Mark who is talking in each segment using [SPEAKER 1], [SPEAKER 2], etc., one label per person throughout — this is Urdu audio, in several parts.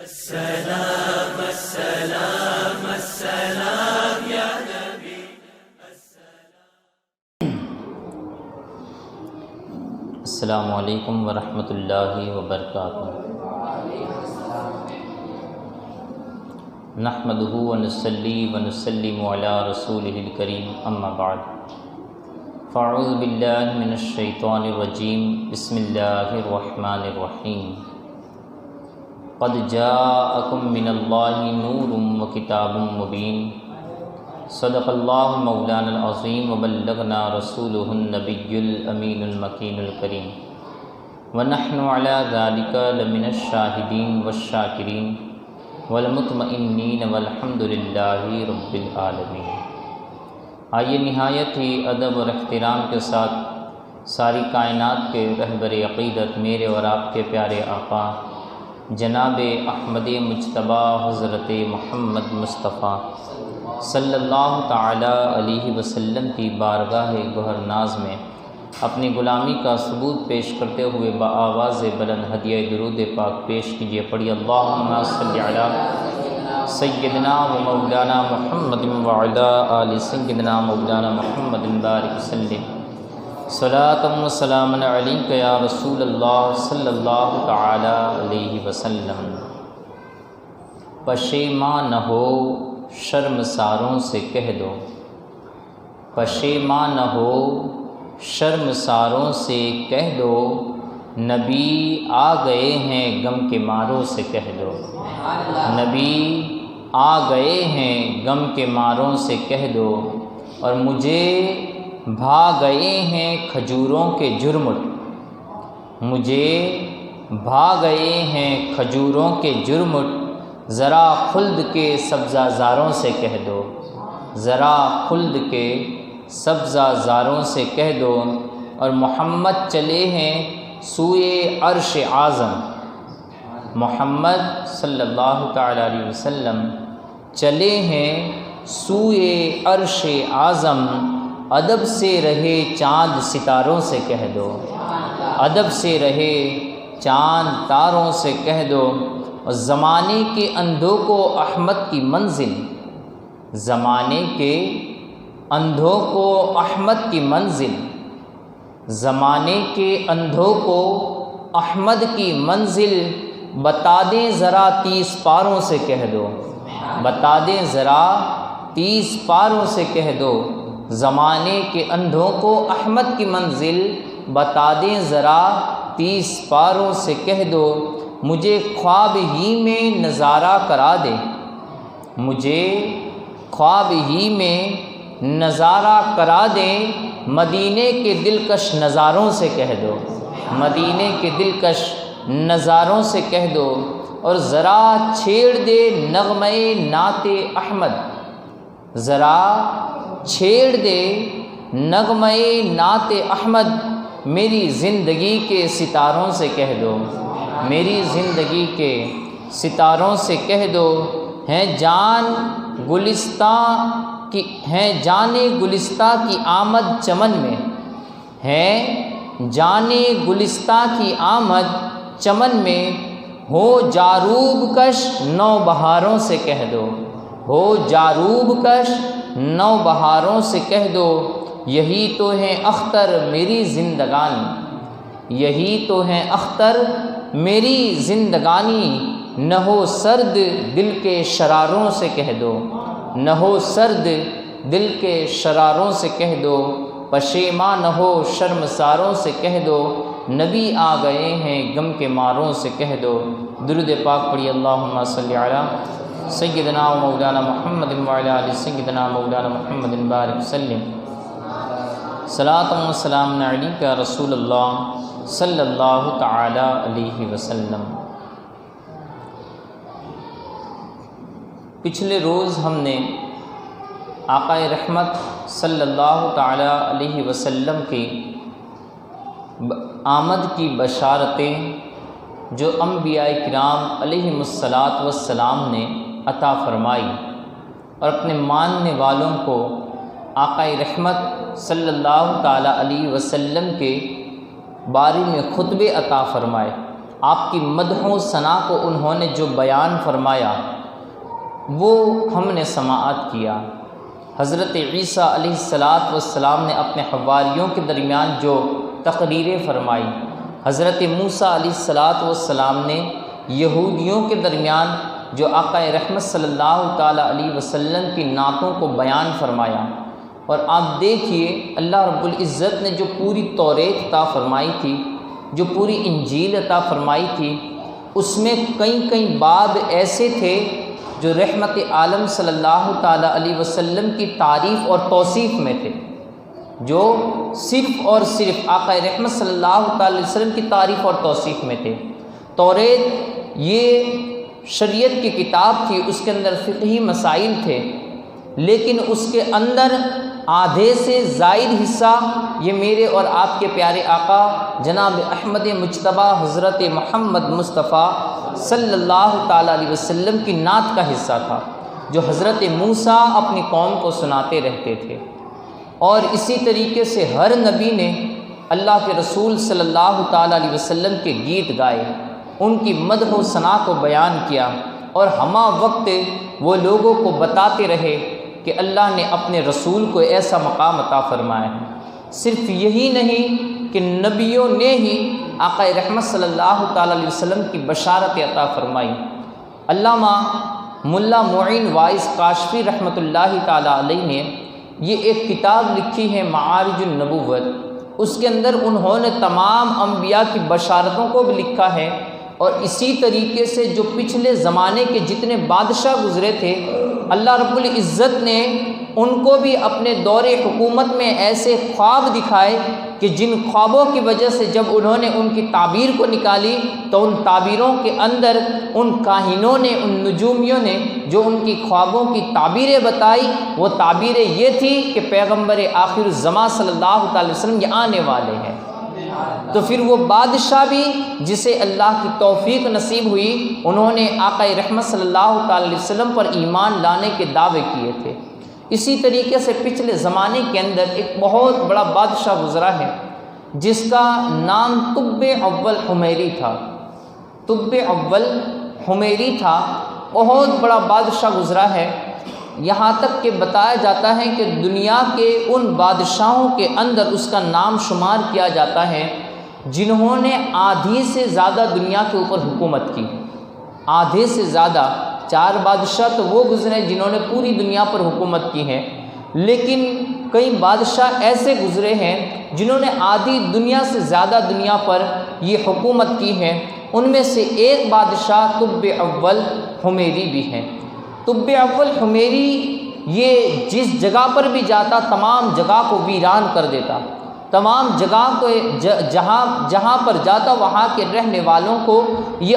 [SPEAKER 1] السلام السلام السلام یا نبی
[SPEAKER 2] السلام علیکم ورحمۃ اللہ وبرکاتہ۔ نحمدہ ونصلی ونسلم علی رسولہ الکریم، اما بعد فاعوذ باللہ من الشیطان الرجیم، بسم اللہ الرحمن الرحیم۔ قد جاءکم من اللہ نور وکتاب مبین، صدق اللہ مولانا العظیم وبلغنا رسولہ النبی الامین المکین الکریم، ونحن علی ذلک لمن الشاہدین والشاکرین والمطمئنین والحمد للہ رب العالمین۔ آئیے نہایت ہی ادب اور احترام کے ساتھ ساری کائنات کے رہبر عقیدت میرے اور آپ کے پیارے آقا جناب احمد مجتبی حضرت محمد مصطفیٰ صلی اللہ تعالی علیہ وسلم کی بارگاہ گوہر ناز میں اپنی غلامی کا ثبوت پیش کرتے ہوئے بآواز بلند ہدیہ درود پاک پیش کیجیے۔ پڑھی اللہم صلی علی سیدنا و مولانا محمد وعلی آل سیدنا مولانا محمد بارک وسلم، صلاۃ و سلام علیک یا رسول اللہ صلی اللہ تعالی علیہ وسلم۔ پشیمان نہ ہو شرمساروں سے کہہ دو، پشیمان نہ ہو شرمساروں سے کہہ دو، نبی آ گئے ہیں غم کے ماروں سے کہہ دو، نبی آ گئے ہیں غم کے ماروں سے کہہ دو، اور مجھے بھا گئے ہیں کھجوروں کے جرمٹ، مجھے بھا گئے ہیں کھجوروں کے جرمٹ، ذرا خلد کے سبزہ زاروں سے کہہ دو، ذرا خلد کے سبزہ زاروں سے کہہ دو، اور محمد چلے ہیں سوئے عرش اعظم، محمد صلی اللہ تعالی علیہ وسلم چلے ہیں سوئے عرش اعظم، ادب سے رہے چاند ستاروں سے کہہ دو، ادب سے رہے چاند تاروں سے کہہ دو، اور زمانے کے اندھوں کو احمد کی منزل، زمانے کے اندھوں کو احمد کی منزل، زمانے کے اندھوں کو احمد کی منزل، بتا دیں ذرا 30 پاروں سے کہہ دو، بتا دیں ذرا 30 پاروں سے کہہ دو، زمانے کے اندھوں کو احمد کی منزل، بتا دیں ذرا 30 پاروں سے کہہ دو، مجھے خواب ہی میں نظارہ کرا دے، مجھے خواب ہی میں نظارہ کرا دے، مدینے کے دلکش نظاروں سے کہہ دو، مدینے کے دلکش نظاروں سے کہہ دو، اور ذرا چھیڑ دے نغمہ نعت احمد، ذرا چھیڑ دے نغمہ نعت احمد، میری زندگی کے ستاروں سے کہہ دو، میری زندگی کے ستاروں سے کہہ دو، ہیں جان گلستاں کی، ہیں جان گلستاں کی آمد چمن میں، ہیں جان گلستاں کی آمد چمن میں، ہو جاروب کش نو بہاروں سے کہہ دو، ہو جاروب کش نو بہاروں سے کہہ دو، یہی تو ہے اختر میری زندگانی، یہی تو ہے اختر میری زندگانی، نہ ہو سرد دل کے شراروں سے کہہ دو، نہ ہو سرد دل کے شراروں سے کہہ دو، پشیمان نہ ہو شرمساروں سے کہہ دو، نبی آ گئے ہیں غم کے ماروں سے کہہ دو۔ درود پاک پڑھی اللہم صلی علی سیدنا و مولانا محمد وعلی آل سیدنا مولانا محمد بارک وسلم، صلاۃ و سلام علیک یا رسول اللہ صلی اللہ تعالی علیہ وسلم۔ پچھلے روز ہم نے آقا رحمت صلی اللہ تعالی علیہ وسلم کی آمد کی بشارتیں جو انبیاء کرام علیہم الصلاۃ والسلام نے عطا فرمائی، اور اپنے ماننے والوں کو آقا رحمت صلی اللہ تعالی علیہ وسلم کے بارے میں خطبے عطا فرمائے، آپ کی مدح و ثنا کو انہوں نے جو بیان فرمایا وہ ہم نے سماعت کیا۔ حضرت عیسیٰ علیہ السلام نے اپنے حواریوں کے درمیان جو تقریریں فرمائی، حضرت موسیٰ علیہ السلام نے یہودیوں کے درمیان جو آقا رحمت صلی اللہ تعالیٰ علیہ وسلم کی نعتوں کو بیان فرمایا، اور آپ دیکھیے اللہ رب العزت نے جو پوری توریت عطا فرمائی تھی، جو پوری انجیل عطا فرمائی تھی، اس میں کئی باب ایسے تھے جو رحمت عالم صلی اللہ تعالیٰ علیہ وسلم کی تعریف اور توصیف میں تھے، جو صرف اور صرف آقا رحمت صلی اللہ تعالیٰ علیہ وسلم کی تعریف اور توصیف میں تھے۔ توریت یہ شریعت کی کتاب تھی، اس کے اندر فقہی مسائل تھے، لیکن اس کے اندر آدھے سے زائد حصہ یہ میرے اور آپ کے پیارے آقا جناب احمد مجتبیٰ حضرت محمد مصطفیٰ صلی اللہ تعالیٰ علیہ وسلم کی نعت کا حصہ تھا، جو حضرت موسیٰ اپنی قوم کو سناتے رہتے تھے۔ اور اسی طریقے سے ہر نبی نے اللہ کے رسول صلی اللہ تعالیٰ علیہ وسلم کے گیت گائے، ان کی مدح و ثنا کو بیان کیا، اور ہمہ وقت وہ لوگوں کو بتاتے رہے کہ اللہ نے اپنے رسول کو ایسا مقام عطا فرمایا ہے۔ صرف یہی نہیں کہ نبیوں نے ہی آقا رحمت صلی اللہ تعالیٰ علیہ وسلم کی بشارت عطا فرمائی۔ علامہ ملا معین وائس کاشفی رحمۃ اللہ تعالیٰ علیہ نے یہ ایک کتاب لکھی ہے معارج النبوت، اس کے اندر انہوں نے تمام انبیاء کی بشارتوں کو بھی لکھا ہے، اور اسی طریقے سے جو پچھلے زمانے کے جتنے بادشاہ گزرے تھے اللہ رب العزت نے ان کو بھی اپنے دور حکومت میں ایسے خواب دکھائے کہ جن خوابوں کی وجہ سے جب انہوں نے ان کی تعبیر کو نکالی تو ان تعبیروں کے اندر ان کاہنوں نے، ان نجومیوں نے جو ان کی خوابوں کی تعبیریں بتائی، وہ تعبیریں یہ تھی کہ پیغمبر آخر الزماں صلی اللہ تعالی وسلم یہ آنے والے ہیں۔ تو پھر وہ بادشاہ بھی جسے اللہ کی توفیق نصیب ہوئی، انہوں نے آقا رحمت صلی اللہ تعالی وسلم پر ایمان لانے کے دعوے کیے تھے۔ اسی طریقے سے پچھلے زمانے کے اندر ایک بہت بڑا بادشاہ گزرا ہے جس کا نام طب اول حمیری تھا۔ طب اول حمیری تھا، بہت بڑا بادشاہ گزرا ہے، یہاں تک کہ بتایا جاتا ہے کہ دنیا کے ان بادشاہوں کے اندر اس کا نام شمار کیا جاتا ہے جنہوں نے آدھی سے زیادہ دنیا کے اوپر حکومت کی۔ آدھے سے زیادہ 4 بادشاہ تو وہ گزرے جنہوں نے پوری دنیا پر حکومت کی ہے، لیکن کئی بادشاہ ایسے گزرے ہیں جنہوں نے آدھی دنیا سے زیادہ دنیا پر یہ حکومت کی ہے۔ ان میں سے ایک بادشاہ طب اول حمیری بھی ہے۔ طب اول حمیری یہ جس جگہ پر بھی جاتا تمام جگہ کو ویران کر دیتا، تمام جگہ کو جہاں پر جاتا وہاں کے رہنے والوں کو یہ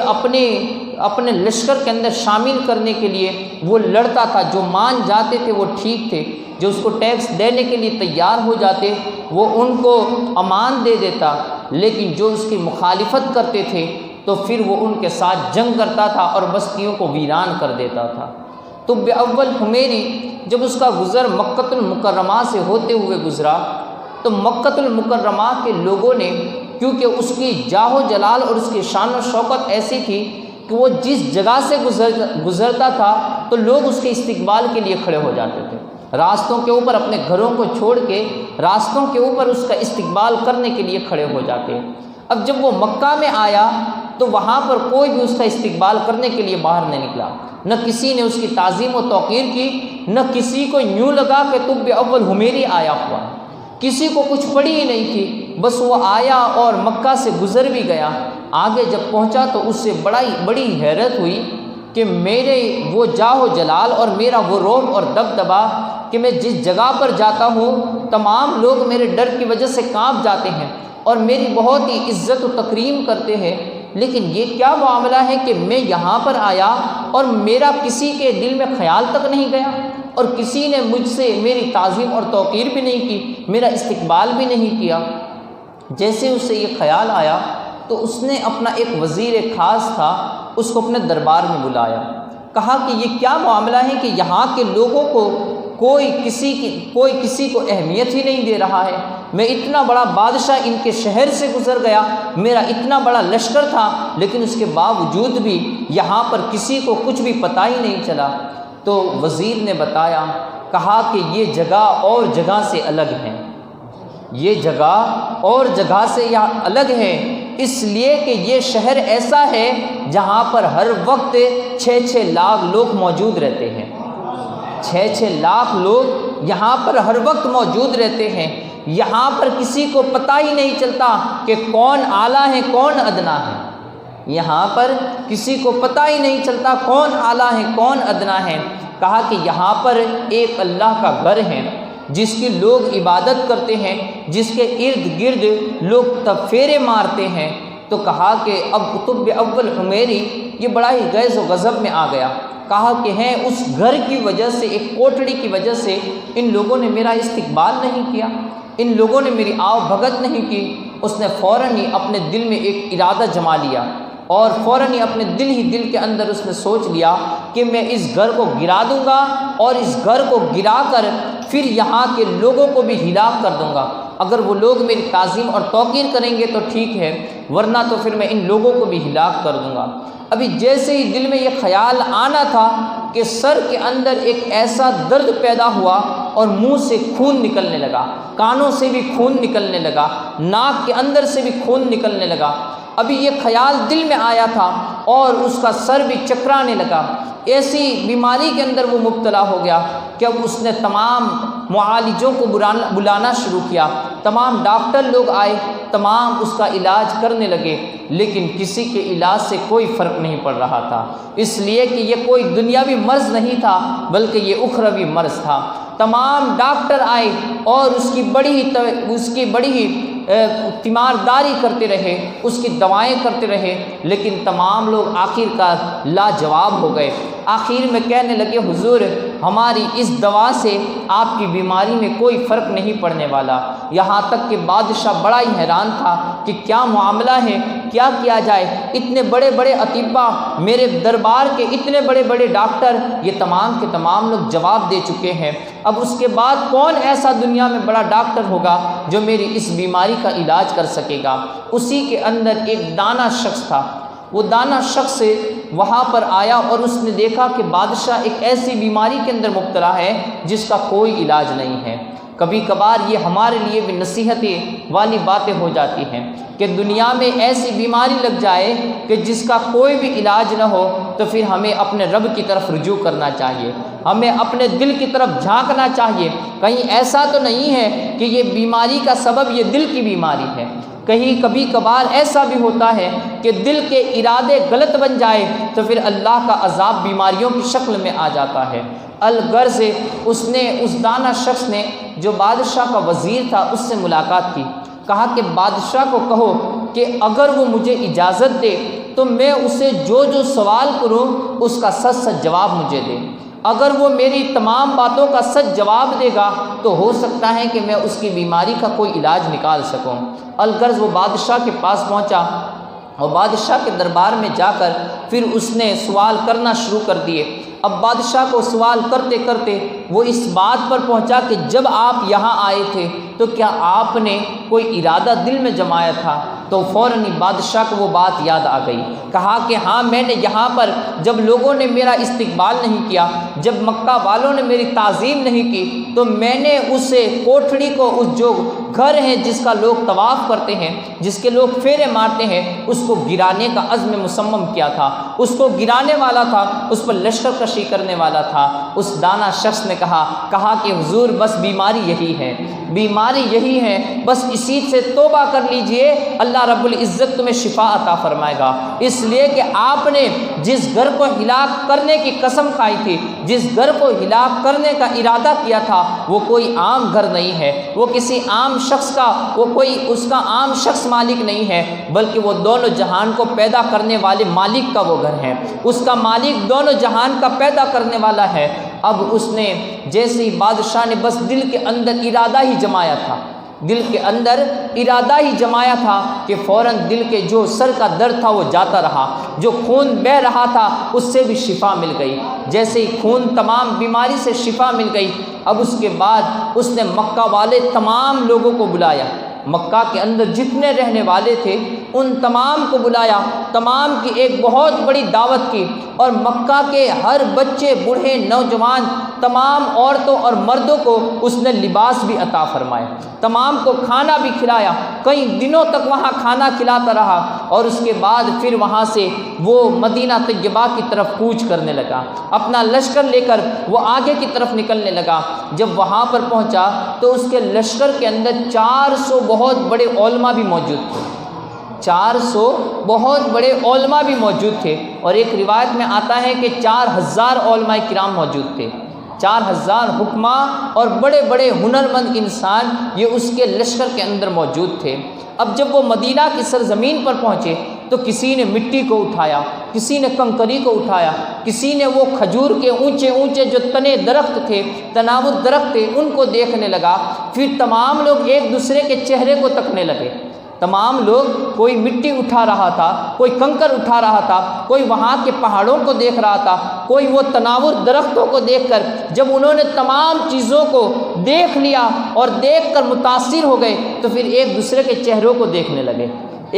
[SPEAKER 2] اپنے لشکر کے اندر شامل کرنے کے لیے وہ لڑتا تھا۔ جو مان جاتے تھے وہ ٹھیک تھے، جو اس کو ٹیکس دینے کے لیے تیار ہو جاتے وہ ان کو امان دے دیتا، لیکن جو اس کی مخالفت کرتے تھے تو پھر وہ ان کے ساتھ جنگ کرتا تھا اور بستیوں کو ویران کر دیتا تھا۔ طب اول حمیری جب اس کا گزر مکۃ المکرمہ سے ہوتے ہوئے گزرا تو مکۃ المکرمہ کے لوگوں نے، کیونکہ اس کی جاہ و جلال اور اس کی شان و شوکت ایسی تھی کہ وہ جس جگہ سے گزرتا تھا تو لوگ اس کے استقبال کے لیے کھڑے ہو جاتے تھے، راستوں کے اوپر اپنے گھروں کو چھوڑ کے راستوں کے اوپر اس کا استقبال کرنے کے لیے کھڑے ہو جاتے ہیں۔ اب جب وہ مکہ میں آیا تو وہاں پر کوئی بھی اس کا استقبال کرنے کے لیے باہر نہیں نکلا، نہ کسی نے اس کی تعظیم و توقیر کی، نہ کسی کو یوں لگا کہ طب اول حمیری آیا ہوا ہے، کسی کو کچھ پڑی ہی نہیں تھی، بس وہ آیا اور مکہ سے گزر بھی گیا۔ آگے جب پہنچا تو اس سے بڑی حیرت ہوئی کہ میرے وہ جاہ و جلال اور میرا وہ رعب اور دبدبا کہ میں جس جگہ پر جاتا ہوں تمام لوگ میرے ڈر کی وجہ سے کانپ جاتے ہیں اور میری بہت ہی عزت و تکریم کرتے ہیں، لیکن یہ کیا معاملہ ہے کہ میں یہاں پر آیا اور میرا کسی کے دل میں خیال تک نہیں گیا اور کسی نے مجھ سے میری تعظیم اور توقیر بھی نہیں کی، میرا استقبال بھی نہیں کیا۔ جیسے اسے یہ خیال آیا تو اس نے اپنا ایک وزیر خاص تھا، اس کو اپنے دربار میں بلایا، کہا کہ یہ کیا معاملہ ہے کہ یہاں کے لوگوں کو کوئی کسی کو اہمیت ہی نہیں دے رہا ہے۔ میں اتنا بڑا بادشاہ ان کے شہر سے گزر گیا، میرا اتنا بڑا لشکر تھا، لیکن اس کے باوجود بھی یہاں پر کسی کو کچھ بھی پتہ ہی نہیں چلا۔ تو وزیر نے بتایا، کہا کہ یہ جگہ اور جگہ سے الگ ہے، یہ جگہ اور جگہ سے یہ الگ ہے، اس لیے کہ یہ شہر ایسا ہے جہاں پر ہر وقت 6 لاکھ لوگ موجود رہتے ہیں، 6 لاکھ لوگ یہاں پر ہر وقت موجود رہتے ہیں۔ یہاں پر کسی کو پتہ ہی نہیں چلتا کہ کون اعلیٰ ہے کون ادنا ہے، یہاں پر کسی کو پتہ ہی نہیں چلتا کون اعلیٰ ہے کون ادنا ہے۔ کہا کہ یہاں پر ایک اللہ کا گھر ہے جس کی لوگ عبادت کرتے ہیں، جس کے ارد گرد لوگ پھیرے مارتے ہیں۔ تو کہا کہ اب قطب اول حمیری یہ بڑا ہی غیظ و غضب میں آ گیا، کہا کہ ہیں اس گھر کی وجہ سے، ایک کوٹڑی کی وجہ سے ان لوگوں نے میرا استقبال نہیں کیا، ان لوگوں نے میری آؤ بھگت نہیں کی۔ اس نے فوراً ہی اپنے دل میں ایک ارادہ جما لیا، اور فوراً ہی اپنے دل کے اندر اس نے سوچ لیا کہ میں اس گھر کو گرا دوں گا، اور اس گھر کو گرا کر پھر یہاں کے لوگوں کو بھی ہلاک کر دوں گا۔ اگر وہ لوگ میری تعظیم اور توقیر کریں گے تو ٹھیک ہے، ورنہ تو پھر میں ان لوگوں کو بھی ہلاک کر دوں گا۔ ابھی جیسے ہی دل میں یہ خیال آنا تھا کہ سر کے اندر ایک ایسا درد پیدا ہوا، اور منہ سے خون نکلنے لگا، کانوں سے بھی خون نکلنے لگا، ناک کے اندر سے بھی خون نکلنے لگا۔ ابھی یہ خیال دل میں آیا تھا اور اس کا سر بھی چکرانے لگا۔ ایسی بیماری کے اندر وہ مبتلا ہو گیا کہ اب اس نے تمام معالجوں کو بلانا شروع کیا، تمام ڈاکٹر لوگ آئے، تمام اس کا علاج کرنے لگے، لیکن کسی کے علاج سے کوئی فرق نہیں پڑ رہا تھا، اس لیے کہ یہ کوئی دنیاوی مرض نہیں تھا بلکہ یہ اخروی مرض تھا۔ تمام ڈاکٹر آئے اور اس کی بڑی ہی تیمارداری کرتے رہے، اس کی دوائیں کرتے رہے، لیکن تمام لوگ آخر کار لاجواب ہو گئے۔ آخر میں کہنے لگے، حضور ہماری اس دوا سے آپ کی بیماری میں کوئی فرق نہیں پڑنے والا۔ یہاں تک کہ بادشاہ بڑا ہی حیران تھا کہ کیا معاملہ ہے، کیا کیا جائے، اتنے بڑے بڑے اطباء، میرے دربار کے اتنے بڑے بڑے ڈاکٹر، یہ تمام کے تمام لوگ جواب دے چکے ہیں، اب اس کے بعد کون ایسا دنیا میں بڑا ڈاکٹر ہوگا جو میری اس بیماری کا علاج کر سکے گا۔ اسی کے اندر ایک دانا شخص تھا، وہ دانا شخص وہاں پر آیا اور اس نے دیکھا کہ بادشاہ ایک ایسی بیماری کے اندر مبتلا ہے جس کا کوئی علاج نہیں ہے۔ کبھی کبھار یہ ہمارے لیے بھی نصیحت والی باتیں ہو جاتی ہیں کہ دنیا میں ایسی بیماری لگ جائے کہ جس کا کوئی بھی علاج نہ ہو، تو پھر ہمیں اپنے رب کی طرف رجوع کرنا چاہیے، ہمیں اپنے دل کی طرف جھانکنا چاہیے۔ کہیں ایسا تو نہیں ہے کہ یہ بیماری کا سبب یہ دل کی بیماری ہے، کبھی کبھار ایسا بھی ہوتا ہے کہ دل کے ارادے غلط بن جائے تو پھر اللہ کا عذاب بیماریوں کی شکل میں آ جاتا ہے۔ الغرض اس دانا شخص نے جو بادشاہ کا وزیر تھا اس سے ملاقات کی، کہا کہ بادشاہ کو کہو کہ اگر وہ مجھے اجازت دے تو میں اسے جو سوال کروں اس کا سچ جواب مجھے دے، اگر وہ میری تمام باتوں کا سچ جواب دے گا تو ہو سکتا ہے کہ میں اس کی بیماری کا کوئی علاج نکال سکوں۔ الغرض وہ بادشاہ کے پاس پہنچا اور بادشاہ کے دربار میں جا کر پھر اس نے سوال کرنا شروع کر دیے۔ اب بادشاہ کو سوال کرتے کرتے وہ اس بات پر پہنچا کہ جب آپ یہاں آئے تھے تو کیا آپ نے کوئی ارادہ دل میں جمایا تھا؟ تو فوراً ہی بادشاہ کو وہ بات یاد آ گئی، کہا کہ ہاں میں نے یہاں پر جب لوگوں نے میرا استقبال نہیں کیا، جب مکہ والوں نے میری تعظیم نہیں کی، تو میں نے اس کوٹھڑی کو، اس جو گھر ہے جس کا لوگ طواف کرتے ہیں، جس کے لوگ پھیرے مارتے ہیں، اس کو گرانے کا عزم مصمم کیا تھا، اس کو گرانے والا تھا، اس پر لشکر کشی کرنے والا تھا۔ اس دانا شخص نے کہا کہ حضور بس بیماری یہی ہے، بیماری یہی ہے، بس اسی سے توبہ کر لیجئے، اللہ رب العزت تمہیں شفا عطا فرمائے گا۔ اس لیے کہ آپ نے جس گھر کو ہلاک کرنے کی قسم کھائی تھی، جس گھر کو ہلاک کرنے کا ارادہ کیا تھا، وہ کوئی عام گھر نہیں ہے، وہ کسی عام شخص کا، وہ کوئی اس کا عام شخص مالک نہیں ہے، بلکہ وہ دونوں جہان کو پیدا کرنے والے مالک کا وہ گھر ہے، اس کا مالک دونوں جہان کا پیدا کرنے والا ہے۔ اب اس نے جیسے ہی بادشاہ نے بس دل کے اندر ارادہ ہی جمایا تھا، دل کے اندر ارادہ ہی جمایا تھا کہ فوراً دل کے جو سر کا درد تھا وہ جاتا رہا، جو خون بہہ رہا تھا اس سے بھی شفا مل گئی۔ جیسے ہی خون تمام بیماری سے شفا مل گئی، اب اس کے بعد اس نے مکہ والے تمام لوگوں کو بلایا، مکہ کے اندر جتنے رہنے والے تھے ان تمام کو بلایا، تمام کی ایک بہت بڑی دعوت کی، اور مکہ کے ہر بچے، بوڑھے، نوجوان، تمام عورتوں اور مردوں کو اس نے لباس بھی عطا فرمائے، تمام کو کھانا بھی کھلایا، کئی دنوں تک وہاں کھانا کھلاتا رہا، اور اس کے بعد پھر وہاں سے وہ مدینہ طیبہ کی طرف کوچ کرنے لگا، اپنا لشکر لے کر وہ آگے کی طرف نکلنے لگا۔ جب وہاں پر پہنچا تو اس کے لشکر کے اندر 400 بہت بڑے علماء بھی موجود تھے، 400 بہت بڑے علماء بھی موجود تھے، اور ایک روایت میں آتا ہے کہ 4000 علماء کرام موجود تھے، 4000 حکماء اور بڑے بڑے ہنرمند انسان یہ اس کے لشکر کے اندر موجود تھے۔ اب جب وہ مدینہ کی سرزمین پر پہنچے تو کسی نے مٹی کو اٹھایا، کسی نے کنکری کو اٹھایا، کسی نے وہ کھجور کے اونچے اونچے جو تنے درخت تھے، تناور درخت تھے، ان کو دیکھنے لگا۔ پھر تمام لوگ ایک دوسرے کے چہرے کو تکنے لگے، تمام لوگ، کوئی مٹی اٹھا رہا تھا، کوئی کنکر اٹھا رہا تھا، کوئی وہاں کے پہاڑوں کو دیکھ رہا تھا، کوئی وہ تناور درختوں کو دیکھ کر جب انہوں نے تمام چیزوں کو دیکھ لیا اور دیکھ کر متاثر ہو گئے تو پھر ایک دوسرے کے چہروں کو دیکھنے لگے،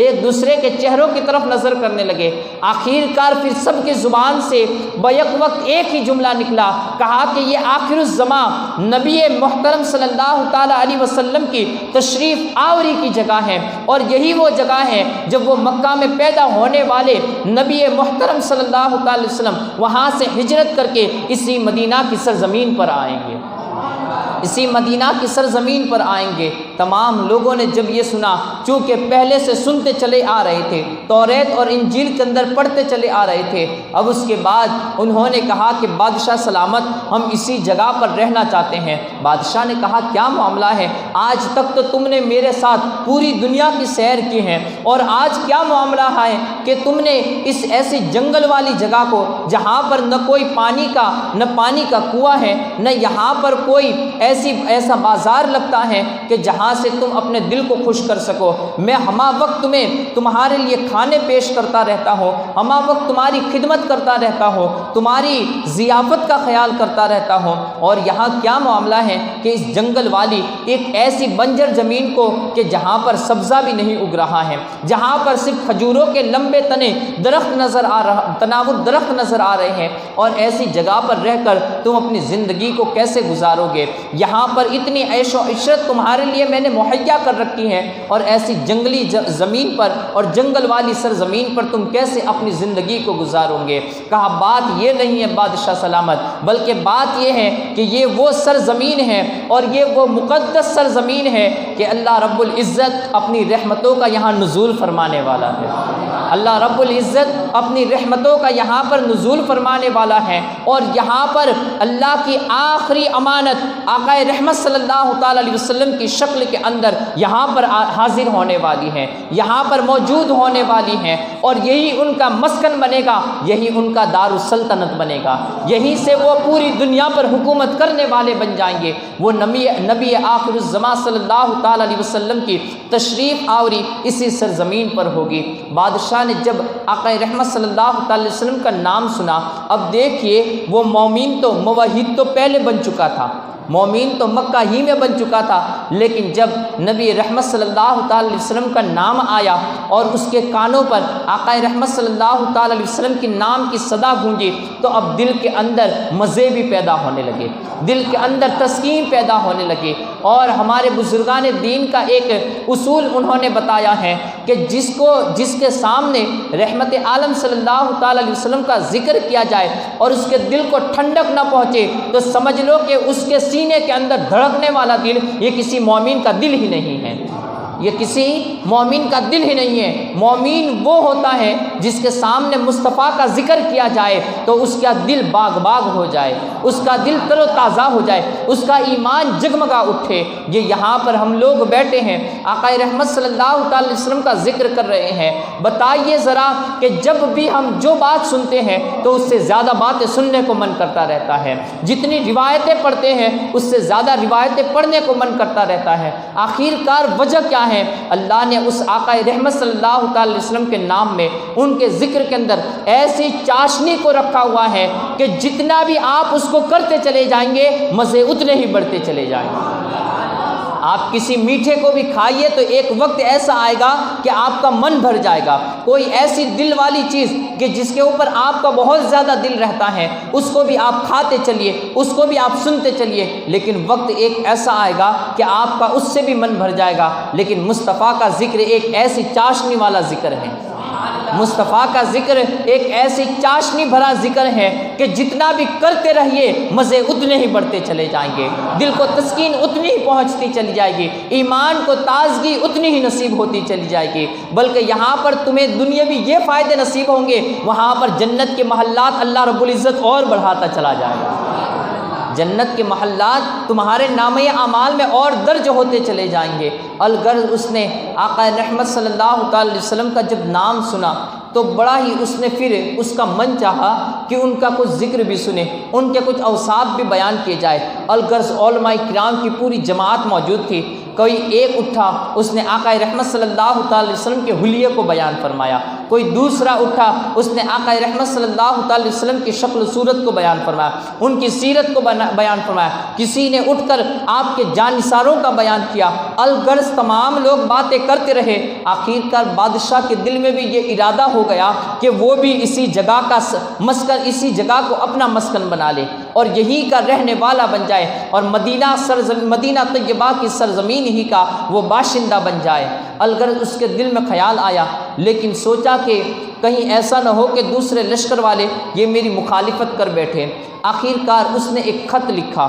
[SPEAKER 2] ایک دوسرے کے چہروں کی طرف نظر کرنے لگے۔ آخر کار پھر سب کی زبان سے بیک وقت ایک ہی جملہ نکلا، کہا کہ یہ آخر الزمان نبی محترم صلی اللہ تعالیٰ علیہ وسلم کی تشریف آوری کی جگہ ہے، اور یہی وہ جگہ ہے جب وہ مکہ میں پیدا ہونے والے نبی محترم صلی اللہ تعالیٰ علیہ وسلم وہاں سے ہجرت کر کے اسی مدینہ کی سرزمین پر آئیں گے، اسی مدینہ کی سرزمین پر آئیں گے۔ تمام لوگوں نے جب یہ سنا، چونکہ پہلے سے سنتے چلے آ رہے تھے، توریت اور انجیل کے اندر پڑھتے چلے آ رہے تھے، اب اس کے بعد انہوں نے کہا کہ بادشاہ سلامت، ہم اسی جگہ پر رہنا چاہتے ہیں۔ بادشاہ نے کہا کیا معاملہ ہے؟ آج تک تو تم نے میرے ساتھ پوری دنیا کی سیر کی ہے، اور آج کیا معاملہ ہے کہ تم نے اس ایسی جنگل والی جگہ کو، جہاں پر نہ کوئی پانی کا کنواں ہے، نہ یہاں پر کوئی ایسا بازار لگتا ہے کہ جہاں سے تم اپنے دل کو خوش کر سکو، میں ہمہ وقت تمہارے لیے کھانے پیش کرتا رہتا ہوں، ہمہ وقت تمہاری خدمت کرتا رہتا ہوں، تمہاری ضیافت کا خیال کرتا رہتا ہوں، اور یہاں کیا معاملہ ہے کہ اس جنگل والی ایک ایسی بنجر زمین کو کہ جہاں پر سبزہ بھی نہیں اگ رہا ہے، جہاں پر صرف کھجوروں کے لمبے تناور درخت نظر آ رہے ہیں، اور ایسی جگہ پر رہ کر تم اپنی زندگی کو کیسے گزارو گے؟ یہاں پر اتنی عیش و عشرت تمہارے لیے میں نے مہیا کر رکھی ہے، اور ایسی جنگلی زمین پر اور جنگل والی سرزمین پر تم کیسے اپنی زندگی کو گزارو گے؟ کہا بات یہ نہیں ہے بادشاہ سلامت، بلکہ بات یہ ہے کہ یہ وہ سرزمین ہے اور یہ وہ مقدس سرزمین ہے کہ اللہ رب العزت اپنی رحمتوں کا یہاں نزول فرمانے والا ہے، اللہ رب العزت اپنی رحمتوں کا یہاں پر نزول فرمانے والا ہے، اور یہاں پر اللہ کی آخری امانت آقا رحمت صلی اللہ تعالیٰ علیہ وسلم کی شکل کے اندر یہاں پر حاضر ہونے والی ہے، یہاں پر موجود ہونے والی ہیں، اور یہی ان کا مسکن بنے گا، یہی ان کا دار السلطنت بنے گا، یہیں سے وہ پوری دنیا پر حکومت کرنے والے بن جائیں گے۔ وہ نبی آخر الزمان صلی اللہ تعالیٰ علیہ وسلم کی تشریف آوری اسی سرزمین پر ہوگی۔ بادشاہ نے جب آقا رحمت صلی اللہ تعالیٰ علیہ وسلم کا نام سنا، اب دیکھیے وہ مومن تو موحد تو پہلے بن چکا تھا، مومن تو مکہ ہی میں بن چکا تھا، لیکن جب نبی رحمت صلی اللہ تعالی علیہ وسلم کا نام آیا اور اس کے کانوں پر آقا رحمت صلی اللہ تعالی علیہ وسلم کے نام کی صدا گونجی، تو اب دل کے اندر مزے بھی پیدا ہونے لگے، دل کے اندر تسکین پیدا ہونے لگے۔ اور ہمارے بزرگان دین کا ایک اصول انہوں نے بتایا ہے کہ جس کے سامنے رحمت عالم صلی اللہ تعالی علیہ وسلم کا ذکر کیا جائے اور اس کے دل کو ٹھنڈک نہ پہنچے تو سمجھ لو کہ اس کے سینے کے اندر دھڑکنے والا دل یہ کسی مومن کا دل ہی نہیں ہے، یہ کسی مومن کا دل ہی نہیں ہے۔ مومن وہ ہوتا ہے جس کے سامنے مصطفیٰ کا ذکر کیا جائے تو اس کا دل باغ باغ ہو جائے، اس کا دل تر و تازہ ہو جائے، اس کا ایمان جگمگا اٹھے۔ یہ یہاں پر ہم لوگ بیٹھے ہیں، آقا رحمت صلی اللہ تعالی علیہ وسلم کا ذکر کر رہے ہیں۔ بتائیے ذرا کہ جب بھی ہم جو بات سنتے ہیں تو اس سے زیادہ باتیں سننے کو من کرتا رہتا ہے، جتنی روایتیں پڑھتے ہیں اس سے زیادہ روایتیں پڑھنے کو من کرتا رہتا ہے۔ آخر کار وجہ کیا ہے؟ اللہ نے اس آقا رحمت صلی اللہ تعالی علیہ وسلم کے نام میں، ان کے ذکر کے اندر ایسی چاشنی کو رکھا ہوا ہے کہ جتنا بھی آپ اس کو کرتے چلے جائیں گے مزے اتنے ہی بڑھتے چلے جائیں گے۔ آپ کسی میٹھے کو بھی کھائیے تو ایک وقت ایسا آئے گا کہ آپ کا من بھر جائے گا۔ کوئی ایسی دل والی چیز کہ جس کے اوپر آپ کا بہت زیادہ دل رہتا ہے، اس کو بھی آپ کھاتے چلیے، اس کو بھی آپ سنتے چلیے، لیکن وقت ایک ایسا آئے گا کہ آپ کا اس سے بھی من بھر جائے گا۔ لیکن مصطفیٰ کا ذکر ایک ایسی چاشنی والا ذکر ہے، مصطفیٰ کا ذکر ایک ایسی چاشنی بھرا ذکر ہے کہ جتنا بھی کرتے رہیے مزے اتنے ہی بڑھتے چلے جائیں گے، دل کو تسکین اتنی ہی پہنچتی چلی جائے گی، ایمان کو تازگی اتنی ہی نصیب ہوتی چلی جائے گی، بلکہ یہاں پر تمہیں دنیاوی یہ فائدے نصیب ہوں گے، وہاں پر جنت کے محلات اللہ رب العزت اور بڑھاتا چلا جائے گا۔ جنت کے محلات تمہارے نامۂ اعمال میں اور درج ہوتے چلے جائیں گے۔ الغرض اس نے آقا رحمت صلی اللہ تعالی علیہ وسلم کا جب نام سنا تو بڑا ہی اس نے پھر اس کا من چاہا کہ ان کا کچھ ذکر بھی سنے، ان کے کچھ اوصاف بھی بیان کیے جائے۔ الغرض علماء کرام کی پوری جماعت موجود تھی، کوئی ایک اٹھا، اس نے آقا رحمت صلی اللہ تعالی علیہ وسلم کے حلیے کو بیان فرمایا، کوئی دوسرا اٹھا، اس نے آقا رحمت صلی اللہ تعالی علیہ وسلم کی شکل و صورت کو بیان فرمایا، ان کی سیرت کو بیان فرمایا، کسی نے اٹھ کر آپ کے جانثاروں کا بیان کیا۔ الغرض تمام لوگ باتیں کرتے رہے، آخر کار بادشاہ کے دل میں بھی یہ ارادہ ہو گیا کہ وہ بھی اسی جگہ کا مسکن، اسی جگہ کو اپنا مسکن بنا لے اور یہی کا رہنے والا بن جائے اور مدینہ طیبہ کی سرزمین ہی کا وہ باشندہ بن جائے۔ الغرض اس کے دل میں خیال آیا، لیکن سوچا کہ کہیں ایسا نہ ہو کہ دوسرے لشکر والے یہ میری مخالفت کر بیٹھے۔ آخر کار اس نے ایک خط لکھا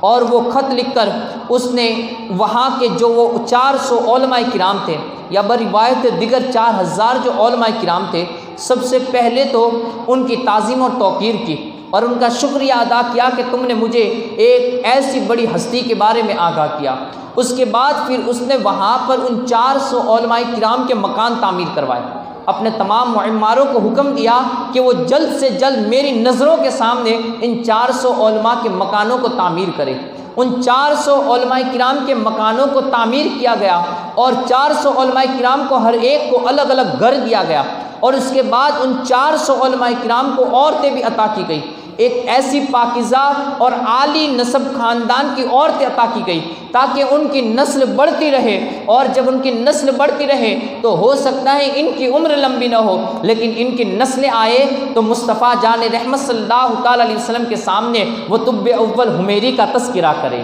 [SPEAKER 2] اور وہ خط لکھ کر اس نے وہاں کے جو وہ 400 علماء کرام تھے یا بروایت دیگر 4000 جو علماء کرام تھے، سب سے پہلے تو ان کی تعظیم اور توقیر کی اور ان کا شکریہ ادا کیا کہ تم نے مجھے ایک ایسی بڑی ہستی کے بارے میں آگاہ کیا۔ اس کے بعد پھر اس نے وہاں پر ان 400 علماء کرام کے مکان تعمیر کروائے، اپنے تمام معماروں کو حکم دیا کہ وہ جلد سے جلد میری نظروں کے سامنے ان 400 علماء کے مکانوں کو تعمیر کرے۔ ان 400 علماء کرام کے مکانوں کو تعمیر کیا گیا اور 400 علماء کرام کو ہر ایک کو الگ الگ گھر دیا گیا، اور اس کے بعد ان 400 علماء کرام کو عورتیں بھی عطا کی گئی، ایک ایسی پاکیزہ اور عالی نسب خاندان کی عورتیں عطا کی گئی تاکہ ان کی نسل بڑھتی رہے، اور جب ان کی نسل بڑھتی رہے تو ہو سکتا ہے ان کی عمر لمبی نہ ہو لیکن ان کی نسلیں آئے تو مصطفیٰ جان رحمت صلی اللہ تعالی علیہ وسلم کے سامنے وہ طب اول حمیری کا تذکرہ کرے،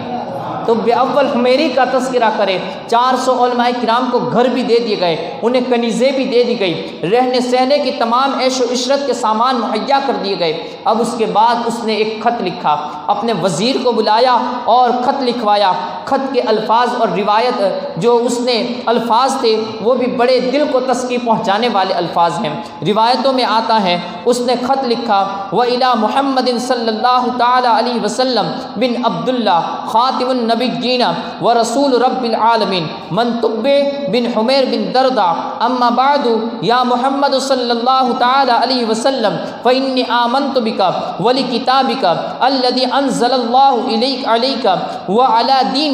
[SPEAKER 2] طب اول حمیری کا تذکرہ کرے۔ 400 علماء کرام کو گھر بھی دے دیے گئے، انہیں کنیزیں بھی دے دی گئی، رہنے سہنے کی تمام عیش و عشرت کے سامان مہیا کر دیے گئے۔ اب اس کے بعد اس نے ایک خط لکھا، اپنے وزیر کو بلایا اور خط لکھوایا۔ خط کے الفاظ اور روایت جو اس نے الفاظ تھے وہ بھی بڑے دل کو تسکی پہنچانے والے الفاظ ہیں۔ روایتوں میں آتا ہے اس نے خط لکھا، وَإِلَى مُحَمَّدٍ صلی اللہ تعالی علیہ وسلم بن عبداللہ خاتم النبیین ورسول رب العالمین من طب بن حمیر بن دردع اما بعد یا محمد صلی اللہ تعالی علیہ وسلم فإنی آمنت بک ولکتابک الذی انزل اللہ علیک وعلی دینک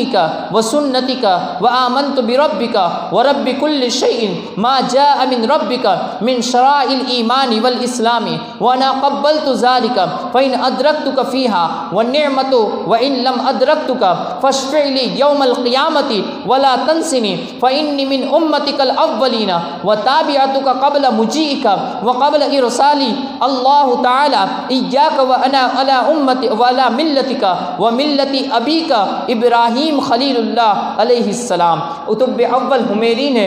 [SPEAKER 2] وسنتک وآمنت بربک ورب کل شیء ما جاء من ربک من شرائع الایمان والاسلام وانا قبلت ذلك فإن ادرکتک فیها والنعمت وإن لم ادرکتک فاشفع لي يوم القيامة ولا تنسني فإني من أمتك الأولين وتابعتك قبل مجيئك وقبل إرسالي الله تعالى إياك وأنا على أمتي وعلى ملتك وملة أبيك إبراهيم خليل الله علیہ السلام۔ طب اول حمیری نے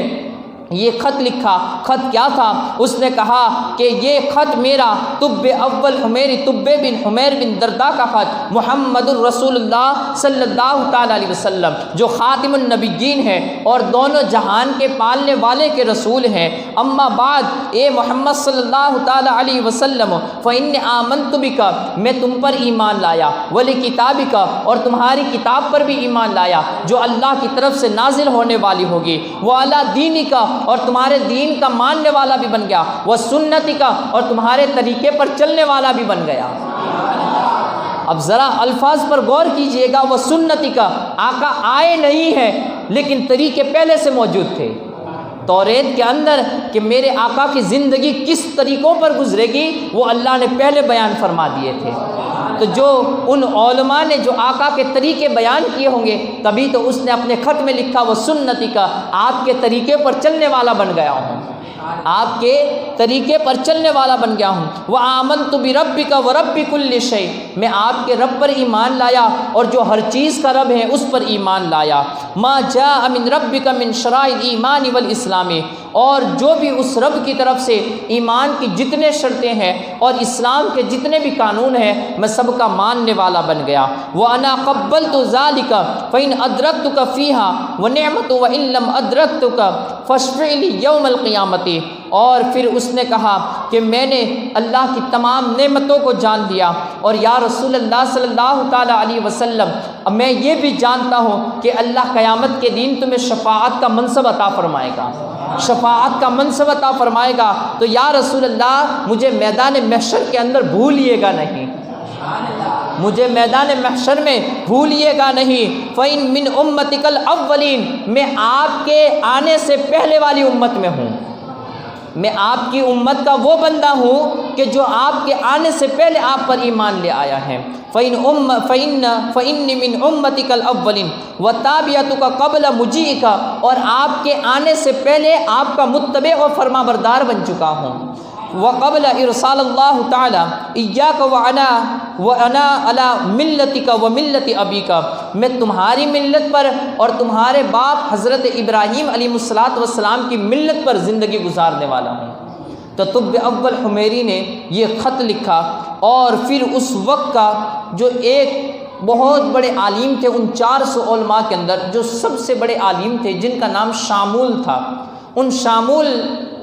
[SPEAKER 2] یہ خط لکھا۔ خط کیا تھا؟ اس نے کہا کہ یہ خط میرا طب اول حمیری طب بن حمیر بن دردا کا خط محمد الرسول اللہ صلی اللہ تعالیٰ علیہ وسلم جو خاتم النبیین ہے اور دونوں جہان کے پالنے والے کے رسول ہیں، اما بعد اے محمد صلی اللہ تعالیٰ علیہ وسلم فإنی آمنت بک، میں تم پر ایمان لایا، ولکتابک، اور تمہاری کتاب پر بھی ایمان لایا جو اللہ کی طرف سے نازل ہونے والی ہوگی، وعلی دینک، اور تمہارے دین کا ماننے والا بھی بن گیا، وہ سنتی کا، اور تمہارے طریقے پر چلنے والا بھی بن گیا۔ اب ذرا الفاظ پر غور کیجئے گا، وہ سنتی کا، آقا آئے نہیں ہے لیکن طریقے پہلے سے موجود تھے توریت کے اندر کہ میرے آقا کی زندگی کس طریقوں پر گزرے گی وہ اللہ نے پہلے بیان فرما دیے تھے۔ تو جو ان علماء نے جو آقا کے طریقے بیان کیے ہوں گے تبھی تو اس نے اپنے خط میں لکھا وہ سنتی کا، آپ کے طریقے پر چلنے والا بن گیا ہوں، آپ کے طریقے پر چلنے والا بن گیا ہوں۔ وآمنت بربک ورب کل شیء، میں آپ کے رب پر ایمان لایا اور جو ہر چیز کا رب ہے اس پر ایمان لایا۔ ما جاء من ربک من شرائع الایمان والاسلام، اور جو بھی اس رب کی طرف سے ایمان کی جتنے شرطیں ہیں اور اسلام کے جتنے بھی قانون ہیں میں سب کا ماننے والا بن گیا۔ وَأَنَا قَبَّلْتُ ذَلِكَ فَإِنْ أَدْرَكْتُكَ فِيهَا وَنِعْمَةُ وَإِنْ لَمْ أَدْرَكْتُكَ فَاشْفِعْ لِي يَوْمَ الْقِيَامَةِ، اور پھر اس نے کہا کہ میں نے اللہ کی تمام نعمتوں کو جان لیا، اور یا رسول اللہ صلی اللہ تعالیٰ علیہ وسلم میں یہ بھی جانتا ہوں کہ اللہ قیامت کے دن تمہیں شفاعت کا منصب عطا فرمائے گا، شفاعت کا منصب عطا فرمائے گا، تو یا رسول اللہ مجھے میدان محشر کے اندر بھولیے گا نہیں، مجھے میدان محشر میں بھولیے گا نہیں۔ فَإِن مِّنْ أُمَّتِكَ الْأَوَّلِينَ، میں آپ کے آنے سے پہلے والی امت میں ہوں، میں آپ کی امت کا وہ بندہ ہوں کہ جو آپ کے آنے سے پہلے آپ پر ایمان لے آیا ہے۔ فَإِنِّ مِنْ أُمَّتِكَ الْأَوَّلِينَ وَتَابِعَتُكَ قَبْلَ مُجِيئِكَ، اور آپ کے آنے سے پہلے آپ کا متبع و فرما بردار بن چکا ہوں۔ وقبل ارسال اللہ تعالی ایاک وانا علی ملتک و ملت ابیک، میں تمہاری ملت پر اور تمہارے باپ حضرت ابراہیم علیہ السلام کی ملت پر زندگی گزارنے والا ہوں۔ تو طب اول حمیری نے یہ خط لکھا، اور پھر اس وقت کا جو ایک بہت بڑے عالم تھے ان 400 علماء کے اندر جو سب سے بڑے عالم تھے جن کا نام شامول تھا، ان شامول